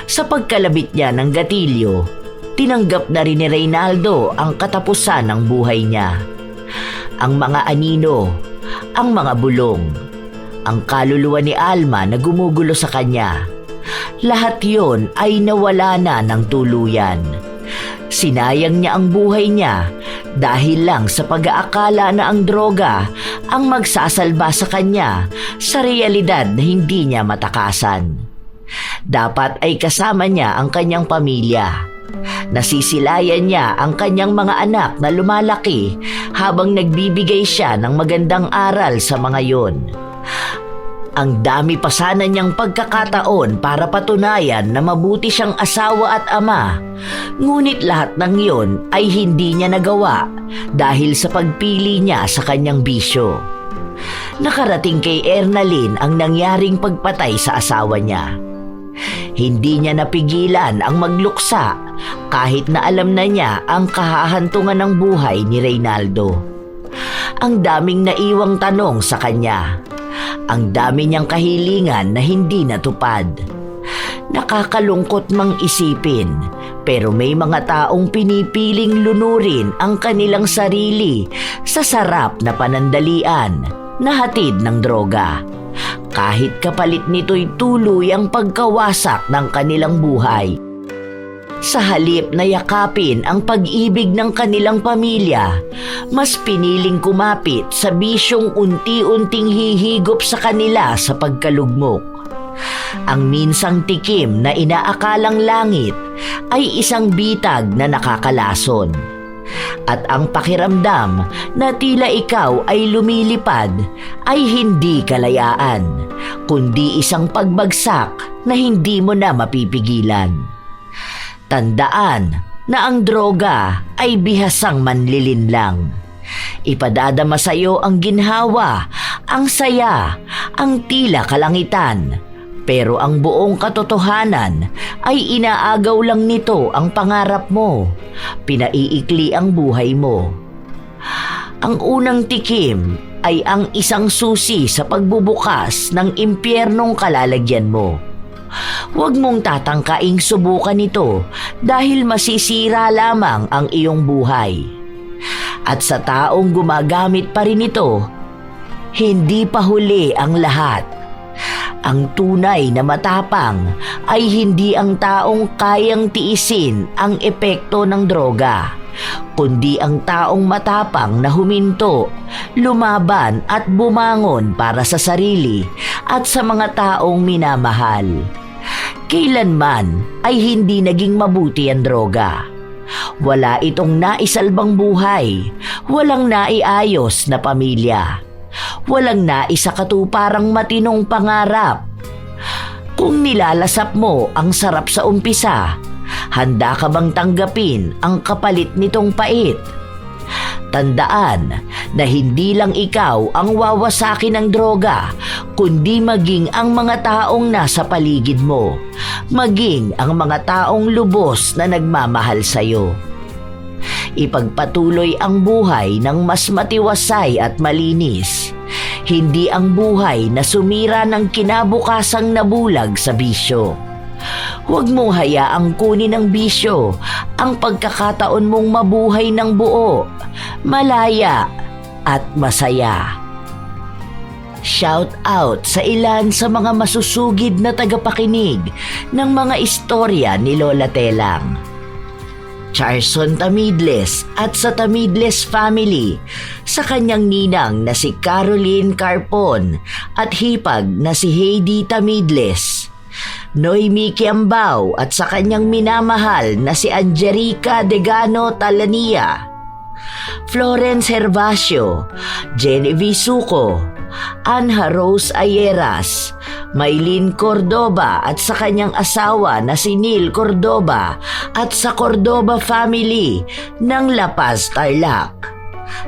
Sa pagkalabit niya ng gatilyo, tinanggap na rin ni Reynaldo ang katapusan ng buhay niya. Ang mga anino, ang mga bulong, ang kaluluwa ni Alma na gumugulo sa kanya. Lahat yon ay nawala na ng tuluyan. Sinayang niya ang buhay niya dahil lang sa pag-aakala na ang droga ang magsasalba sa kanya sa realidad na hindi niya matakasan. Dapat ay kasama niya ang kanyang pamilya. Nasisilayan niya ang kanyang mga anak na lumalaki habang nagbibigay siya ng magandang aral sa mga yon. Ang dami pa sana niyang pagkakataon para patunayan na mabuti siyang asawa at ama. Ngunit lahat ng iyon ay hindi niya nagawa dahil sa pagpili niya sa kanyang bisyo. Nakarating kay Ernalyn ang nangyaring pagpatay sa asawa niya. Hindi niya napigilan ang magluksa kahit na alam na niya ang kahahantungan ng buhay ni Reynaldo. Ang daming naiwang tanong sa kanya. Ang dami niyang kahilingan na hindi natupad. Nakakalungkot mang isipin, pero may mga taong pinipiling lunurin ang kanilang sarili sa sarap na panandalian na hatid ng droga. Kahit kapalit nito'y tuluyang pagkawasak ng kanilang buhay. Sa halip na yakapin ang pag-ibig ng kanilang pamilya, mas piniling kumapit sa bisyong unti-unting hihigop sa kanila sa pagkalugmok. Ang minsang tikim na inaakalang langit ay isang bitag na nakakalason. At ang pakiramdam na tila ikaw ay lumilipad ay hindi kalayaan, kundi isang pagbagsak na hindi mo na mapipigilan. Tandaan na ang droga ay bihasang manlilinlang. Ipadadama sa iyo ang ginhawa, ang saya, ang tila kalangitan. Pero ang buong katotohanan ay inaagaw lang nito ang pangarap mo. Pinaiikli ang buhay mo. Ang unang tikim ay ang isang susi sa pagbubukas ng impyernong kalalagyan mo. Huwag mong tatangkaing subukan ito dahil masisira lamang ang iyong buhay. At sa taong gumagamit pa rin ito, hindi pa huli ang lahat. Ang tunay na matapang ay hindi ang taong kayang tiisin ang epekto ng droga, kundi ang taong matapang na huminto, lumaban at bumangon para sa sarili at sa mga taong minamahal. Kailanman ay hindi naging mabuti ang droga. Wala itong naisalbang buhay, walang naiayos na pamilya, walang naisakatuparang matinong pangarap. Kung nilalasap mo ang sarap sa umpisa, handa ka bang tanggapin ang kapalit nitong pait? Tandaan na hindi lang ikaw ang wawasakin ng droga, kundi maging ang mga taong nasa paligid mo, maging ang mga taong lubos na nagmamahal sa'yo. Ipagpatuloy ang buhay ng mas matiwasay at malinis, hindi ang buhay na sumira ng kinabukasang nabulag sa bisyo. Huwag mong hayaang kunin ng bisyo ang pagkakataon mong mabuhay ng buo, malaya at masaya. Shout out sa ilan sa mga masusugid na tagapakinig ng mga istorya ni Lola Telang. Charson Tamidles at sa Tamidles family, sa kanyang ninang na si Caroline Carpon at hipag na si Heidi Tamidles. Noemi Kiambao at sa kanyang minamahal na si Angelica Degano Talania. Florence Hervasio, Genevieve Suco, Anha Rose Ayeras, Maylin Cordoba at sa kanyang asawa na si Neil Cordoba at sa Cordoba family ng La Paz, Tarlac.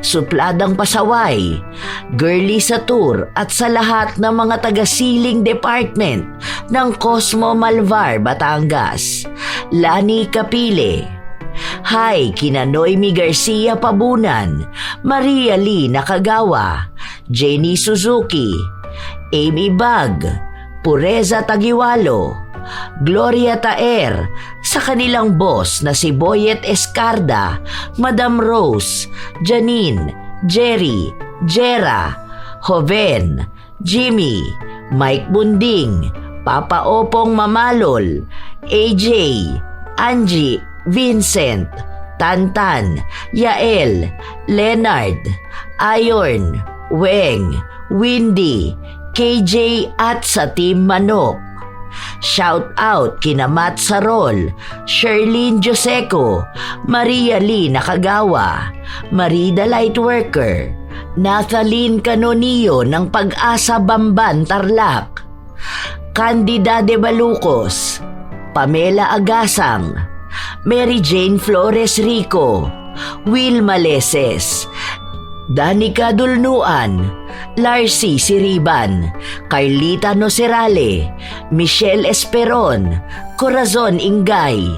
Supladang Pasaway, Girly Satur at sa lahat ng mga taga-siling department ng Cosmo Malvar, Batangas. Lani Capile. Hi kina Noemi Garcia Pabunan, Maria Lee Nakagawa, Jenny Suzuki, Amy Bag, Pureza Tagiwalo, Gloria Taer, sa kanilang boss na si Boyet Escarda, Madam Rose, Janine, Jerry, Jera, Joven, Jimmy, Mike Bunding, Papa Opong Mamalol, AJ, Angie, Vincent, Tantan, Yael, Leonard, Ayorn, Weng, Windy, KJ at sa Team Manok. Shout out kina Matt Sarol, Sherlyn Joseco, Maria Lee Nakagawa, Marida Lightworker, Nathaline Canonio ng Pag-asa Bamban, Tarlac, Candida de Balucos, Pamela Agasang, Mary Jane Flores Rico, Will Maleses, Danica Dulnuan, Larcy Siriban, Carlita Nocerale, Michelle Esperon, Corazon Ingay,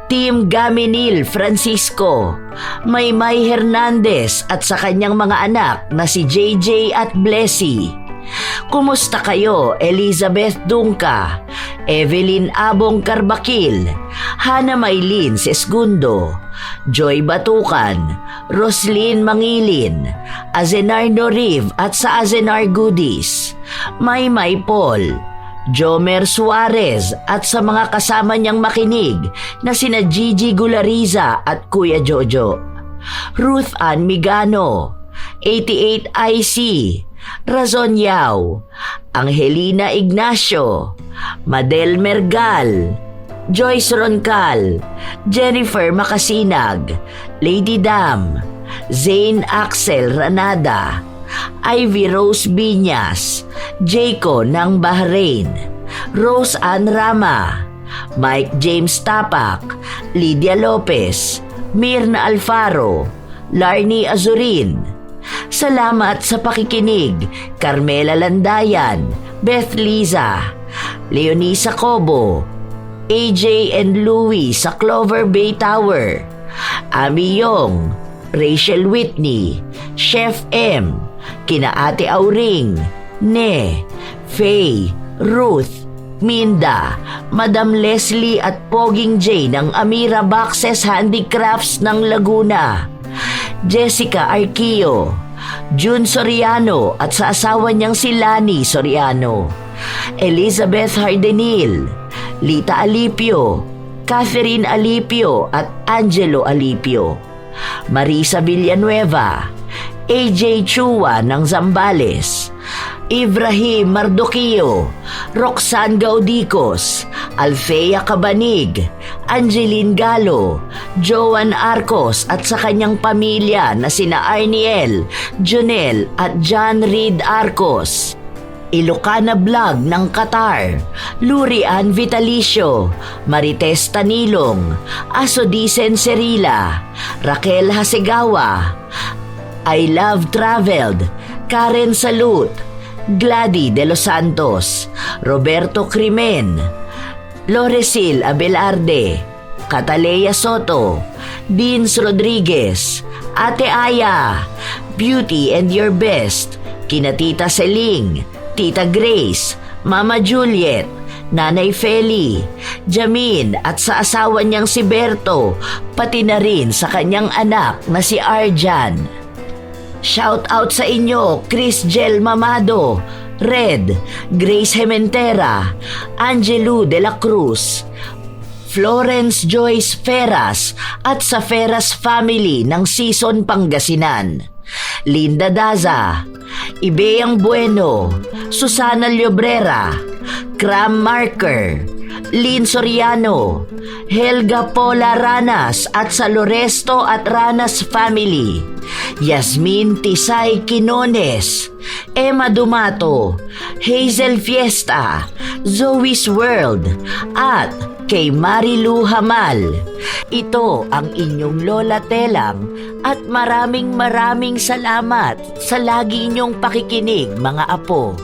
Team Gaminil Francisco, Maymay Hernandez at sa kanyang mga anak na si JJ at Blessy. Kumusta kayo, Elizabeth Dungka, Evelyn Abong Carbakil, Hana Maylin Sesgundo, Joy Batukan, Roslyn Mangilin, Azenar Noriv at sa Azenar Goodies, Maymay Paul, Jomer Suarez at sa mga kasama niyang makinig na sina Gigi Gulariza at Kuya Jojo, Ruth Ann Migano, 88 IC, Razon Yao, Angelina Ignacio, Madel Mergal, Joyce Roncal, Jennifer Makasinag, Lady Dam, Zane Axel Ranada, Ivy Rose Binyas, Jayco ng Bahrain, Rose Ann Rama, Mike James Tapak, Lydia Lopez, Mirna Alfaro, Larnie Azurin. Salamat sa pakikinig, Carmela Landayan, Beth Liza, Leonisa Cobo, AJ and Louie sa Clover Bay Tower, Ami Yong, Rachel Whitney, Chef M, kina Ate Auring, Ne, Faye, Ruth, Minda, Madam Leslie at Poging J ng Amira Boxes Handicrafts ng Laguna, Jessica Arquio, June Soriano at sa asawa niyang si Lani Soriano, Elizabeth Hardenil, Lita Alipio, Catherine Alipio at Angelo Alipio, Marisa Villanueva, AJ Chua ng Zambales, Ibrahim Mardoquio, Roxanne Gaudicos, Althea Cabanig, Angeline Galo, Joan Arcos at sa kanyang pamilya na sina Arniel, Jonel at John Reed Arcos, Ilocana Vlog ng Qatar, Lurian Vitalicio, Marites Tanilong, Asodisen Serila, Raquel Hasegawa, I Love Traveled, Karen Salud, Gladys de los Santos, Roberto Crimen, Loresil Abelarde, Catalea Soto, Deans Rodriguez, Ate Aya, Beauty and Your Best, kina Tita Seling, Tita Grace, Mama Juliet, Nanay Feli, Jamin at sa asawa niyang si Berto, pati na rin sa kanyang anak na si Arjan. Shout out sa inyo, Chris Gel Mamado, Red, Grace Hementera, Angelo de la Cruz, Florence Joyce Feras at sa Feras family ng Season Pangasinan, Linda Daza, Ibeang Bueno, Susana Llobrera, Cram Marker, Lynn Soriano, Helga Pola Ranas at sa Loresto at Ranas family, Yasmin Tisay Quinones, Emma Dumato, Hazel Fiesta, Zoe's World at kay Marilu Hamal. Ito ang inyong Lola Telang at maraming salamat sa lagi inyong pakikinig mga apo.